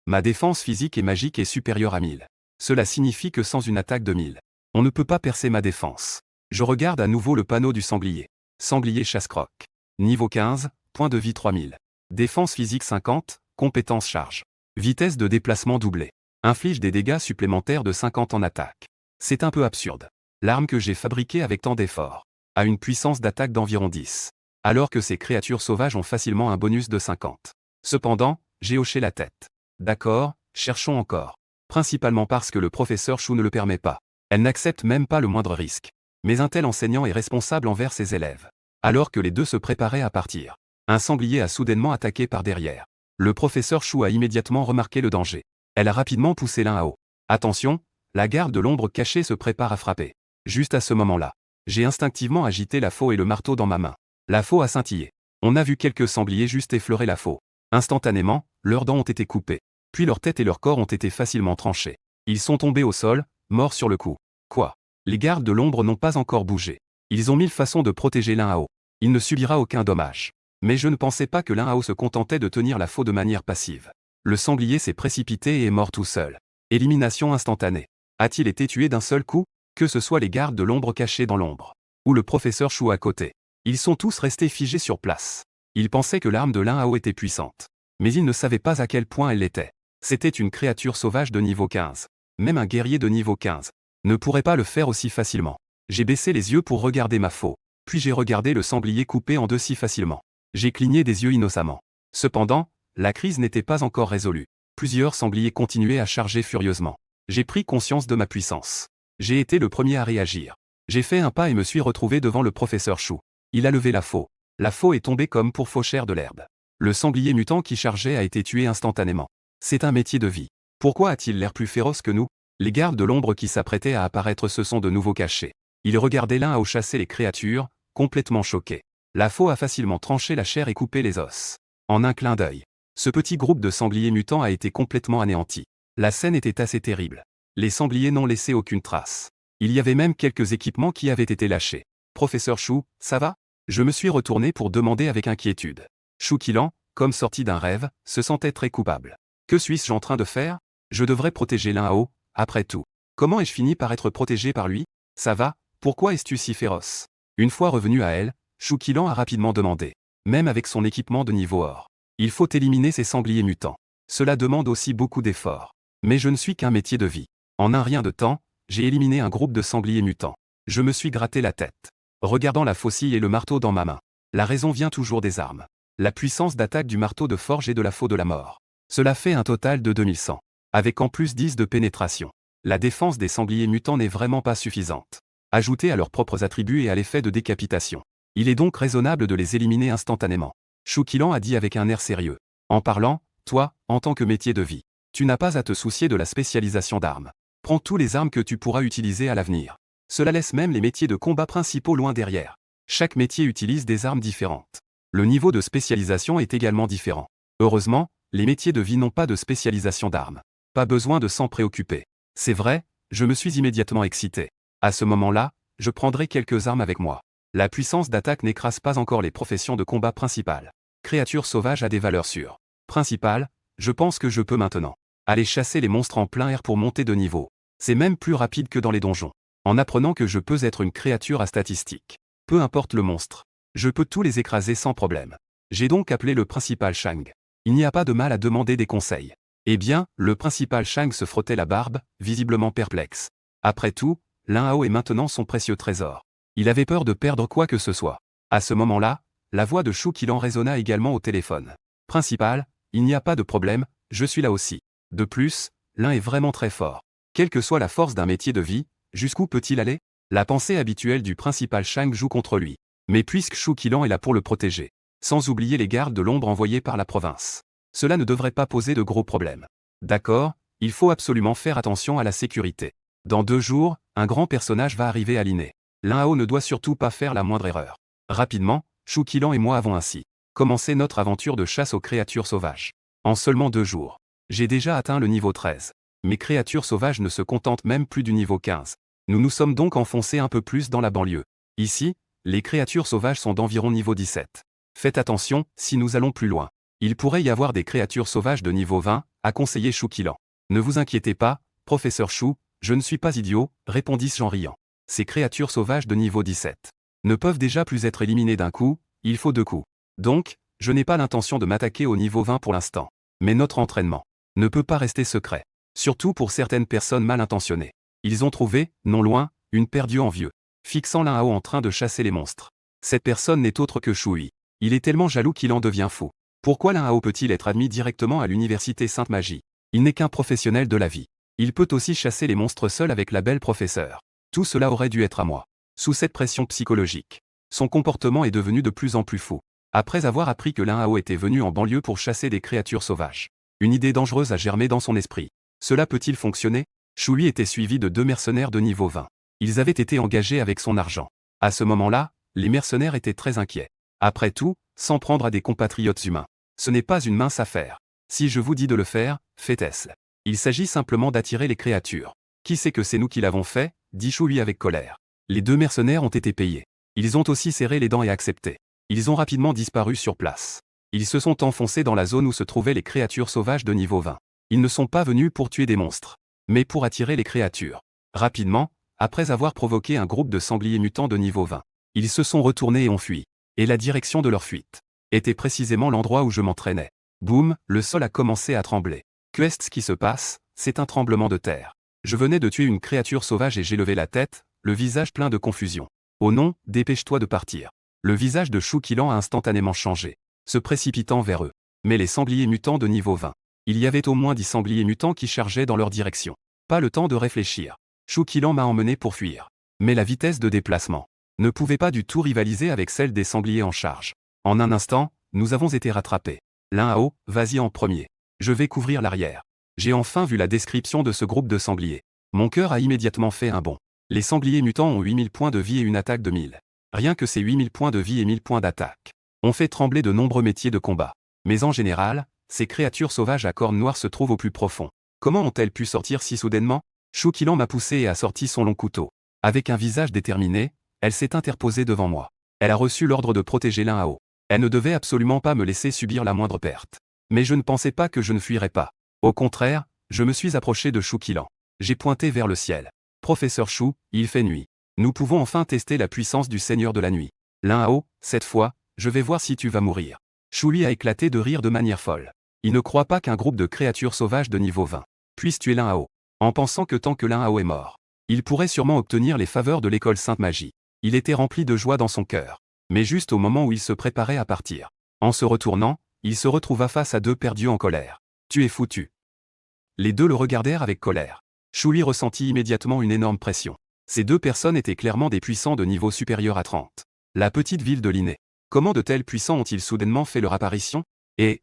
Ma défense physique et magique est supérieure à 1000. Cela signifie que sans une attaque de 1000, on ne peut pas percer ma défense. Je regarde à nouveau le panneau du sanglier. Sanglier chasse-croc. Niveau 15, point de vie 3000. Défense physique 50, compétence charge. Vitesse de déplacement doublée. Inflige des dégâts supplémentaires de 50 en attaque. C'est un peu absurde. L'arme que j'ai fabriquée avec tant d'efforts a une puissance d'attaque d'environ 10. Alors que ces créatures sauvages ont facilement un bonus de 50. Cependant, j'ai hoché la tête. D'accord, cherchons encore. Principalement parce que le professeur Chou ne le permet pas. Elle n'accepte même pas le moindre risque. Mais un tel enseignant est responsable envers ses élèves. Alors que les deux se préparaient à partir, un sanglier a soudainement attaqué par derrière. Le professeur Chou a immédiatement remarqué le danger. Elle a rapidement poussé l'un à haut. Attention, la garde de l'ombre cachée se prépare à frapper. Juste à ce moment-là, j'ai instinctivement agité la faux et le marteau dans ma main. La faux a scintillé. On a vu quelques sangliers juste effleurer la faux. Instantanément, leurs dents ont été coupées. Puis leur tête et leur corps ont été facilement tranchés. Ils sont tombés au sol, morts sur le coup. Quoi? Les gardes de l'ombre n'ont pas encore bougé. Ils ont 1000 façons de protéger l'un à haut. Il ne subira aucun dommage. Mais je ne pensais pas que l'un à haut se contentait de tenir la faux de manière passive. Le sanglier s'est précipité et est mort tout seul. Élimination instantanée. A-t-il été tué d'un seul coup? Que ce soit les gardes de l'ombre cachés dans l'ombre, ou le professeur Chou à côté. Ils sont tous restés figés sur place. Ils pensaient que l'arme de l'un à haut était puissante. Mais ils ne savaient pas à quel point elle l'était. C'était une créature sauvage de niveau 15. Même un guerrier de niveau 15 ne pourrait pas le faire aussi facilement. J'ai baissé les yeux pour regarder ma faux. Puis j'ai regardé le sanglier coupé en deux si facilement. J'ai cligné des yeux innocemment. Cependant, la crise n'était pas encore résolue. Plusieurs sangliers continuaient à charger furieusement. J'ai pris conscience de ma puissance. J'ai été le premier à réagir. J'ai fait un pas et me suis retrouvé devant le professeur Chou. Il a levé la faux. La faux est tombée comme pour faucher de l'herbe. Le sanglier mutant qui chargeait a été tué instantanément. C'est un métier de vie. Pourquoi a-t-il l'air plus féroce que nous? Les gardes de l'ombre qui s'apprêtaient à apparaître se sont de nouveau cachés. Ils regardaient l'un à haut chasser les créatures, complètement choqués. La faux a facilement tranché la chair et coupé les os. En un clin d'œil, ce petit groupe de sangliers mutants a été complètement anéanti. La scène était assez terrible. Les sangliers n'ont laissé aucune trace. Il y avait même quelques équipements qui avaient été lâchés. Professeur Chou, ça va? Je me suis retourné pour demander avec inquiétude. Chou Qilan, comme sorti d'un rêve, se sentait très coupable. Que suis-je en train de faire? Je devrais protéger l'un à haut, après tout. Comment ai-je fini par être protégé par lui? Ça va? Pourquoi es-tu si féroce? Une fois revenu à elle, Chou Qilan a rapidement demandé. Même avec son équipement de niveau or, il faut éliminer ces sangliers mutants. Cela demande aussi beaucoup d'efforts. Mais je ne suis qu'un métier de vie. En un rien de temps, j'ai éliminé un groupe de sangliers mutants. Je me suis gratté la tête, regardant la faucille et le marteau dans ma main. La raison vient toujours des armes. La puissance d'attaque du marteau de forge et de la faux de la mort. Cela fait un total de 2100. Avec en plus 10 de pénétration. La défense des sangliers mutants n'est vraiment pas suffisante. Ajoutée à leurs propres attributs et à l'effet de décapitation. Il est donc raisonnable de les éliminer instantanément. Chou Qilan a dit avec un air sérieux. En parlant, toi, en tant que métier de vie, tu n'as pas à te soucier de la spécialisation d'armes. Prends tous les armes que tu pourras utiliser à l'avenir. Cela laisse même les métiers de combat principaux loin derrière. Chaque métier utilise des armes différentes. Le niveau de spécialisation est également différent. Heureusement, les métiers de vie n'ont pas de spécialisation d'armes. Pas besoin de s'en préoccuper. C'est vrai, je me suis immédiatement excité. À ce moment-là, je prendrai quelques armes avec moi. La puissance d'attaque n'écrase pas encore les professions de combat principales. Créature sauvage a des valeurs sûres. Principales, je pense que je peux maintenant aller chasser les monstres en plein air pour monter de niveau. C'est même plus rapide que dans les donjons. En apprenant que je peux être une créature à statistiques. Peu importe le monstre. Je peux tous les écraser sans problème. J'ai donc appelé le principal Shang. Il n'y a pas de mal à demander des conseils. Eh bien, le principal Shang se frottait la barbe, visiblement perplexe. Après tout, l'un à haut est maintenant son précieux trésor. Il avait peur de perdre quoi que ce soit. À ce moment-là, la voix de Chou Qilan résonna également au téléphone. Principal, il n'y a pas de problème, je suis là aussi. De plus, l'un est vraiment très fort. Quelle que soit la force d'un métier de vie, jusqu'où peut-il aller? La pensée habituelle du principal Shang joue contre lui. Mais puisque Chou Qilan est là pour le protéger, sans oublier les gardes de l'ombre envoyés par la province, cela ne devrait pas poser de gros problèmes. D'accord, il faut absolument faire attention à la sécurité. Dans 2 jours, un grand personnage va arriver à Linné. L'un à haut ne doit surtout pas faire la moindre erreur. Rapidement, Chou Qilan et moi avons ainsi commencé notre aventure de chasse aux créatures sauvages. En seulement 2 jours, j'ai déjà atteint le niveau 13. Mes créatures sauvages ne se contentent même plus du niveau 15. Nous nous sommes donc enfoncés un peu plus dans la banlieue. Ici, les créatures sauvages sont d'environ niveau 17. Faites attention, si nous allons plus loin. Il pourrait y avoir des créatures sauvages de niveau 20, a conseillé Shu Qilan. Ne vous inquiétez pas, professeur Shu, je ne suis pas idiot, répondis-je en riant. Ces créatures sauvages de niveau 17 ne peuvent déjà plus être éliminées d'un coup, il faut 2 coups. Donc, je n'ai pas l'intention de m'attaquer au niveau 20 pour l'instant. Mais notre entraînement ne peut pas rester secret. Surtout pour certaines personnes mal intentionnées. Ils ont trouvé, non loin, une paire d'yeux envieux, fixant l'un à haut en train de chasser les monstres. Cette personne n'est autre que Shui. Il est tellement jaloux qu'il en devient fou. Pourquoi l'un à haut peut-il être admis directement à l'université Sainte-Magie? Il n'est qu'un professionnel de la vie. Il peut aussi chasser les monstres seul avec la belle professeure. Tout cela aurait dû être à moi. Sous cette pression psychologique, son comportement est devenu de plus en plus fou. Après avoir appris que l'un à haut était venu en banlieue pour chasser des créatures sauvages, une idée dangereuse a germé dans son esprit. Cela peut-il fonctionner? Shui était suivi de 2 mercenaires de niveau 20. Ils avaient été engagés avec son argent. À ce moment-là, les mercenaires étaient très inquiets. Après tout, s'en prendre à des compatriotes humains, ce n'est pas une mince affaire. Si je vous dis de le faire, faites-le. Il s'agit simplement d'attirer les créatures. Qui sait que c'est nous qui l'avons fait, dit Shui avec colère. Les 2 mercenaires ont été payés. Ils ont aussi serré les dents et accepté. Ils ont rapidement disparu sur place. Ils se sont enfoncés dans la zone où se trouvaient les créatures sauvages de niveau 20. Ils ne sont pas venus pour tuer des monstres, mais pour attirer les créatures. Rapidement, après avoir provoqué un groupe de sangliers mutants de niveau 20, ils se sont retournés et ont fui. Et la direction de leur fuite était précisément l'endroit où je m'entraînais. Boum, le sol a commencé à trembler. Qu'est-ce qui se passe? C'est un tremblement de terre. Je venais de tuer une créature sauvage et j'ai levé la tête, le visage plein de confusion. Oh non, dépêche-toi de partir. Le visage de Shu Qilan a instantanément changé, se précipitant vers eux. Mais les sangliers mutants de niveau 20. Il y avait au moins 10 sangliers mutants qui chargeaient dans leur direction. Pas le temps de réfléchir. Shu Qilan m'a emmené pour fuir. Mais la vitesse de déplacement ne pouvait pas du tout rivaliser avec celle des sangliers en charge. En un instant, nous avons été rattrapés. L'un à haut, vas-y en premier. Je vais couvrir l'arrière. J'ai enfin vu la description de ce groupe de sangliers. Mon cœur a immédiatement fait un bond. Les sangliers mutants ont 8000 points de vie et une attaque de 1000. Rien que ces 8000 points de vie et 1000 points d'attaque ont fait trembler de nombreux métiers de combat. Mais en général, ces créatures sauvages à cornes noires se trouvent au plus profond. Comment ont-elles pu sortir si soudainement? Shu Qilan m'a poussé et a sorti son long couteau. Avec un visage déterminé, elle s'est interposée devant moi. Elle a reçu l'ordre de protéger l'un à haut. Elle ne devait absolument pas me laisser subir la moindre perte. Mais je ne pensais pas que je ne fuirais pas. Au contraire, je me suis approché de Shu Qilan. J'ai pointé vers le ciel. Professeur Shu, il fait nuit. Nous pouvons enfin tester la puissance du Seigneur de la Nuit. L'un à haut, cette fois, je vais voir si tu vas mourir. Shui a éclaté de rire de manière folle. Il ne croit pas qu'un groupe de créatures sauvages de niveau 20 puisse tuer l'un à haut, en pensant que tant que l'un à haut est mort, il pourrait sûrement obtenir les faveurs de l'école Sainte-Magie. Il était rempli de joie dans son cœur. Mais juste au moment où il se préparait à partir, en se retournant, il se retrouva face à 2 perdus en colère. Tu es foutu. Les 2 le regardèrent avec colère. Shui ressentit immédiatement une énorme pression. Ces 2 personnes étaient clairement des puissants de niveau supérieur à 30. La petite ville de Linné. Comment de tels puissants ont-ils soudainement fait leur apparition? Et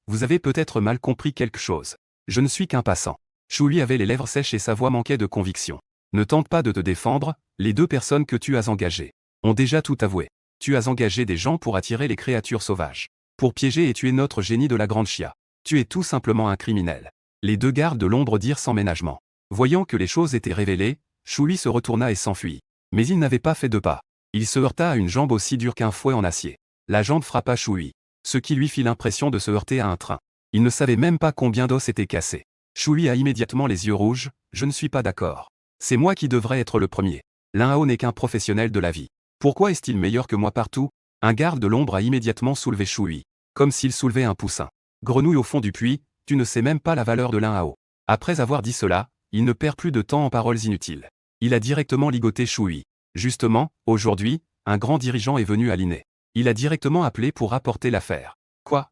vous avez peut-être mal compris quelque chose. Je ne suis qu'un passant. Shui avait les lèvres sèches et sa voix manquait de conviction. Ne tente pas de te défendre, les 2 personnes que tu as engagées ont déjà tout avoué. Tu as engagé des gens pour attirer les créatures sauvages, pour piéger et tuer notre génie de la Grande Chia. Tu es tout simplement un criminel. Les 2 gardes de l'ombre dirent sans ménagement. Voyant que les choses étaient révélées, Shui se retourna et s'enfuit. Mais il n'avait pas fait de pas. Il se heurta à une jambe aussi dure qu'un fouet en acier. La jambe frappa Shui, ce qui lui fit l'impression de se heurter à un train. Il ne savait même pas combien d'os étaient cassés. Shui a immédiatement les yeux rouges, je ne suis pas d'accord. C'est moi qui devrais être le premier. L'un à haut n'est qu'un professionnel de la vie. Pourquoi est-il meilleur que moi partout? Un garde de l'ombre a immédiatement soulevé Shui, comme s'il soulevait un poussin. Grenouille au fond du puits, tu ne sais même pas la valeur de l'un à haut. Après avoir dit cela, il ne perd plus de temps en paroles inutiles. Il a directement ligoté Shui. Justement, aujourd'hui, un grand dirigeant est venu à Linné. Il a directement appelé pour rapporter l'affaire. Quoi?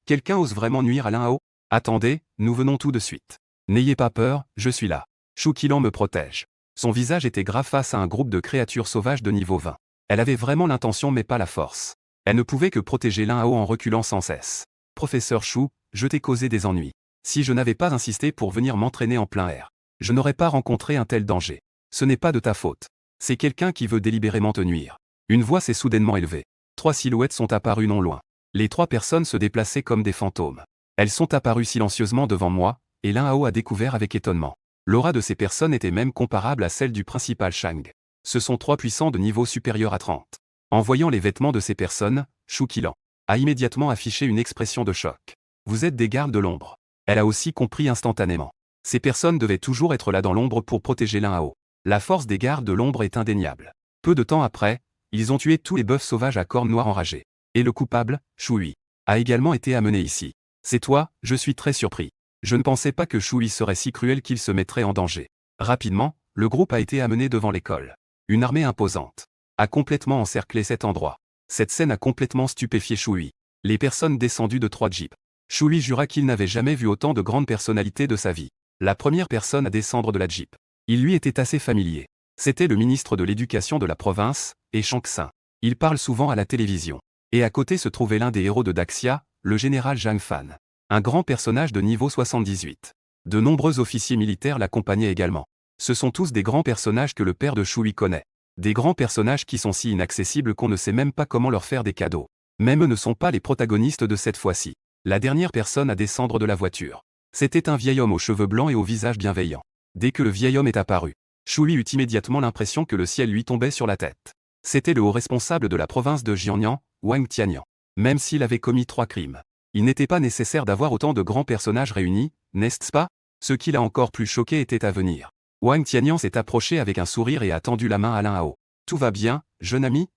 Quelqu'un ose vraiment nuire à l'un à haut? Attendez, nous venons tout de suite. N'ayez pas peur, je suis là. Shu Qilan me protège. Son visage était grave face à un groupe de créatures sauvages de niveau 20. Elle avait vraiment l'intention mais pas la force. Elle ne pouvait que protéger l'un à haut en reculant sans cesse. Professeur Shu, je t'ai causé des ennuis. Si je n'avais pas insisté pour venir m'entraîner en plein air, je n'aurais pas rencontré un tel danger. Ce n'est pas de ta faute. C'est quelqu'un qui veut délibérément te nuire. Une voix s'est soudainement élevée. 3 silhouettes sont apparues non loin. Les 3 personnes se déplaçaient comme des fantômes. Elles sont apparues silencieusement devant moi, et l'un à haut a découvert avec étonnement. L'aura de ces personnes était même comparable à celle du principal Shang. Ce sont 3 puissants de niveau supérieur à 30. En voyant les vêtements de ces personnes, Shu Qilan, a immédiatement affiché une expression de choc. Vous êtes des gardes de l'ombre. Elle a aussi compris instantanément. Ces personnes devaient toujours être là dans l'ombre pour protéger Lin Hao. La force des gardes de l'ombre est indéniable. Peu de temps après, ils ont tué tous les bœufs sauvages à cornes noires enragés. Et le coupable, Shu Hui, a également été amené ici. C'est toi, je suis très surpris. Je ne pensais pas que Shu Hui serait si cruel qu'il se mettrait en danger. Rapidement, le groupe a été amené devant l'école. Une armée imposante a complètement encerclé cet endroit. Cette scène a complètement stupéfié Shu Hui. Les personnes descendues de 3 jeeps. Shu Hui jura qu'il n'avait jamais vu autant de grandes personnalités de sa vie. La première personne à descendre de la jeep. Il lui était assez familier. C'était le ministre de l'Éducation de la province, et Shang-Tsung. Il parle souvent à la télévision. Et à côté se trouvait l'un des héros de Daxia, le général Zhang Fan. Un grand personnage de niveau 78. De nombreux officiers militaires l'accompagnaient également. Ce sont tous des grands personnages que le père de Shu Hui connaît. Des grands personnages qui sont si inaccessibles qu'on ne sait même pas comment leur faire des cadeaux. Même eux ne sont pas les protagonistes de cette fois-ci. La dernière personne à descendre de la voiture. C'était un vieil homme aux cheveux blancs et au visage bienveillant. Dès que le vieil homme est apparu, Shu Hui eut immédiatement l'impression que le ciel lui tombait sur la tête. C'était le haut responsable de la province de Jiangnan, Wang Tianyang. Même s'il avait commis 3 crimes, il n'était pas nécessaire d'avoir autant de grands personnages réunis, n'est-ce pas? Ce qui l'a encore plus choqué était à venir. Wang Tianyang s'est approché avec un sourire et a tendu la main à Lin Hao. « Tout va bien, jeune ami ?»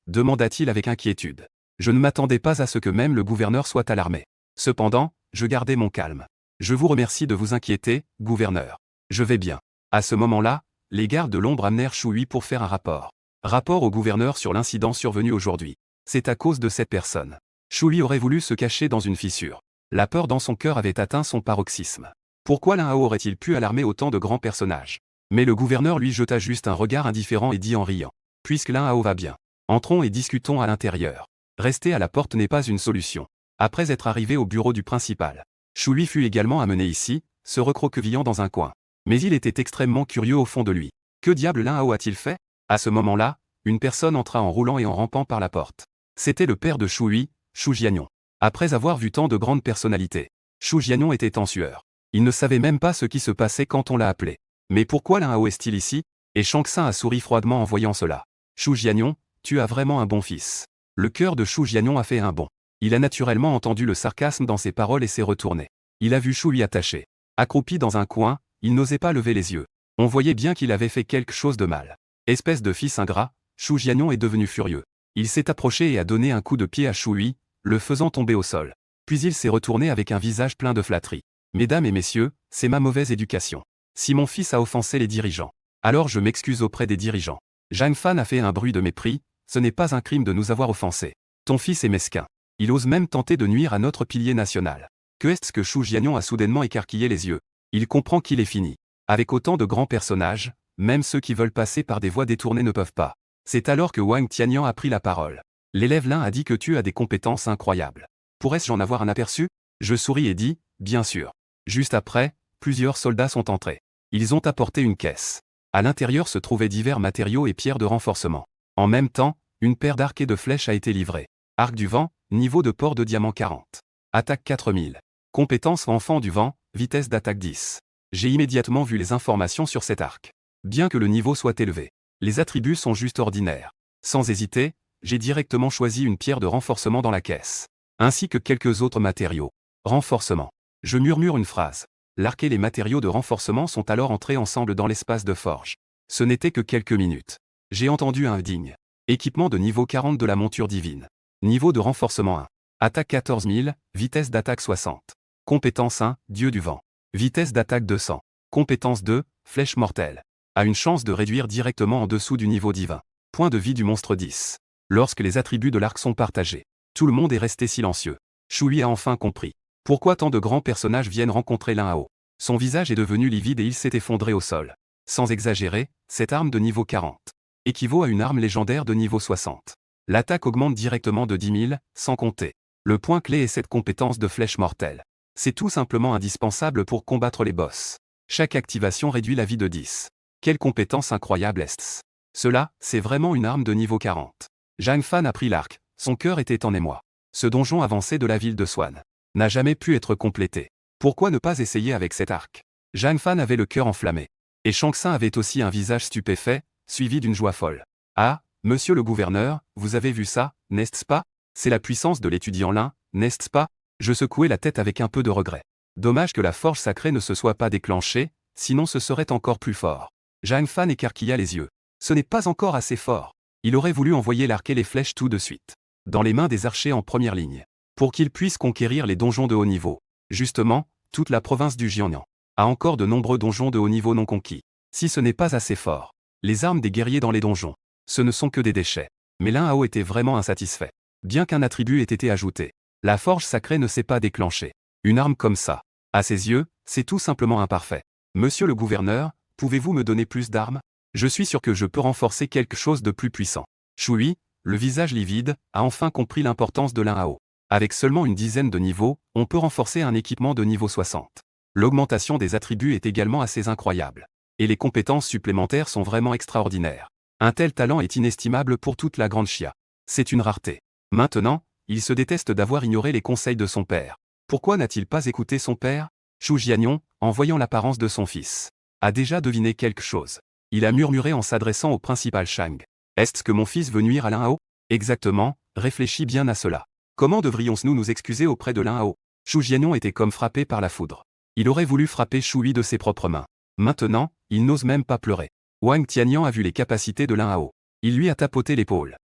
demanda-t-il avec inquiétude. Je ne m'attendais pas à ce que même le gouverneur soit alarmé. Cependant, je gardai mon calme. Je vous remercie de vous inquiéter, gouverneur. Je vais bien. À ce moment-là, les gardes de l'ombre amenèrent Shu Hui pour faire un rapport. Rapport au gouverneur sur l'incident survenu aujourd'hui. C'est à cause de cette personne. Shu Hui aurait voulu se cacher dans une fissure. La peur dans son cœur avait atteint son paroxysme. Pourquoi Lin Hao aurait-il pu alarmer autant de grands personnages? Mais le gouverneur lui jeta juste un regard indifférent et dit en riant. Puisque Lin Hao va bien, entrons et discutons à l'intérieur. Rester à la porte n'est pas une solution. Après être arrivé au bureau du principal, Shu Hui fut également amené ici, se recroquevillant dans un coin. Mais il était extrêmement curieux au fond de lui. Que diable Lin Hao a-t-il fait? À ce moment-là, une personne entra en roulant et en rampant par la porte. C'était le père de Shu Hui, Shu Jianyong. Après avoir vu tant de grandes personnalités, Shu Jianyong était en sueur. Il ne savait même pas ce qui se passait quand on l'a appelé. Mais pourquoi Lin Hao est-il ici? Et Shang-Tsung a souri froidement en voyant cela. Shu Jianyong, tu as vraiment un bon fils. Le cœur de Shu Jianyong a fait un bond. Il a naturellement entendu le sarcasme dans ses paroles et s'est retourné. Il a vu Shu Hui attaché. Accroupi dans un coin, il n'osait pas lever les yeux. On voyait bien qu'il avait fait quelque chose de mal. Espèce de fils ingrat, Shu Jianyong est devenu furieux. Il s'est approché et a donné un coup de pied à Shu Hui, le faisant tomber au sol. Puis il s'est retourné avec un visage plein de flatterie. Mesdames et messieurs, c'est ma mauvaise éducation. Si mon fils a offensé les dirigeants, alors je m'excuse auprès des dirigeants. Zhang Fan a fait un bruit de mépris, ce n'est pas un crime de nous avoir offensés. Ton fils est mesquin. Il ose même tenter de nuire à notre pilier national. Que est-ce que Shu Jianyong a soudainement écarquillé les yeux? Il comprend qu'il est fini. Avec autant de grands personnages, même ceux qui veulent passer par des voies détournées ne peuvent pas. C'est alors que Wang Tianyang a pris la parole. L'élève Lin a dit que tu as des compétences incroyables. Pourrais-je en avoir un aperçu? Je souris et dis, bien sûr. Juste après, plusieurs soldats sont entrés. Ils ont apporté une caisse. À l'intérieur se trouvaient divers matériaux et pierres de renforcement. En même temps, une paire d'arcs et de flèches a été livrée. Arc du vent, niveau de port de diamant 40. Attaque 4000. Compétence enfant du vent, vitesse d'attaque 10. J'ai immédiatement vu les informations sur cet arc. Bien que le niveau soit élevé, les attributs sont juste ordinaires. Sans hésiter, j'ai directement choisi une pierre de renforcement dans la caisse. Ainsi que quelques autres matériaux. Renforcement. Je murmure une phrase. L'arc et les matériaux de renforcement sont alors entrés ensemble dans l'espace de forge. Ce n'était que quelques minutes. J'ai entendu un digne. Équipement de niveau 40 de la monture divine. Niveau de renforcement 1. Attaque 14000, vitesse d'attaque 60. Compétence 1, Dieu du vent. Vitesse d'attaque 200. Compétence 2, flèche mortelle. A une chance de réduire directement en dessous du niveau divin. Point de vie du monstre 10. Lorsque les attributs de l'arc sont partagés, tout le monde est resté silencieux. Shu Hui a enfin compris. Pourquoi tant de grands personnages viennent rencontrer Lin Hao? Son visage est devenu livide et il s'est effondré au sol. Sans exagérer, cette arme de niveau 40 équivaut à une arme légendaire de niveau 60. L'attaque augmente directement de 10 000, sans compter. Le point clé est cette compétence de flèche mortelle. C'est tout simplement indispensable pour combattre les boss. Chaque activation réduit la vie de 10. Quelle compétence incroyable est-ce? Cela, c'est vraiment une arme de niveau 40. Zhang Fan a pris l'arc, son cœur était en émoi. Ce donjon avancé de la ville de Swan n'a jamais pu être complété. Pourquoi ne pas essayer avec cet arc? Zhang Fan avait le cœur enflammé. Et Shang-Tsung avait aussi un visage stupéfait, suivi d'une joie folle. Ah, monsieur le gouverneur, vous avez vu ça, n'est-ce pas? C'est la puissance de l'étudiant Lin, n'est-ce pas? Je secouai la tête avec un peu de regret. Dommage que la forge sacrée ne se soit pas déclenchée, sinon ce serait encore plus fort. Zhang Fan écarquilla les yeux. Ce n'est pas encore assez fort. Il aurait voulu envoyer l'arc et les flèches tout de suite, dans les mains des archers en première ligne, pour qu'ils puissent conquérir les donjons de haut niveau. Justement, toute la province du Jiangnan a encore de nombreux donjons de haut niveau non conquis. Si ce n'est pas assez fort, les armes des guerriers dans les donjons, ce ne sont que des déchets. Mais Lin Hao était vraiment insatisfait. Bien qu'un attribut ait été ajouté, la forge sacrée ne s'est pas déclenchée. Une arme comme ça, à ses yeux, c'est tout simplement imparfait. Monsieur le gouverneur, pouvez-vous me donner plus d'armes? Je suis sûr que je peux renforcer quelque chose de plus puissant. Shui, le visage livide, a enfin compris l'importance de Lin Hao. Avec seulement une dizaine de niveaux, on peut renforcer un équipement de niveau 60. L'augmentation des attributs est également assez incroyable. Et les compétences supplémentaires sont vraiment extraordinaires. Un tel talent est inestimable pour toute la grande Xia. C'est une rareté. Maintenant, il se déteste d'avoir ignoré les conseils de son père. Pourquoi n'a-t-il pas écouté son père? Zhu Jianyon, en voyant l'apparence de son fils, a déjà deviné quelque chose. Il a murmuré en s'adressant au principal Shang. Est-ce que mon fils veut nuire à Lin Hao? Exactement, réfléchis bien à cela. Comment devrions-nous nous excuser auprès de Lin Hao? Zhu Jianyon était comme frappé par la foudre. Il aurait voulu frapper Shui de ses propres mains. Maintenant, il n'ose même pas pleurer. Wang Tianyan a vu les capacités de Lin Hao. Il lui a tapoté l'épaule.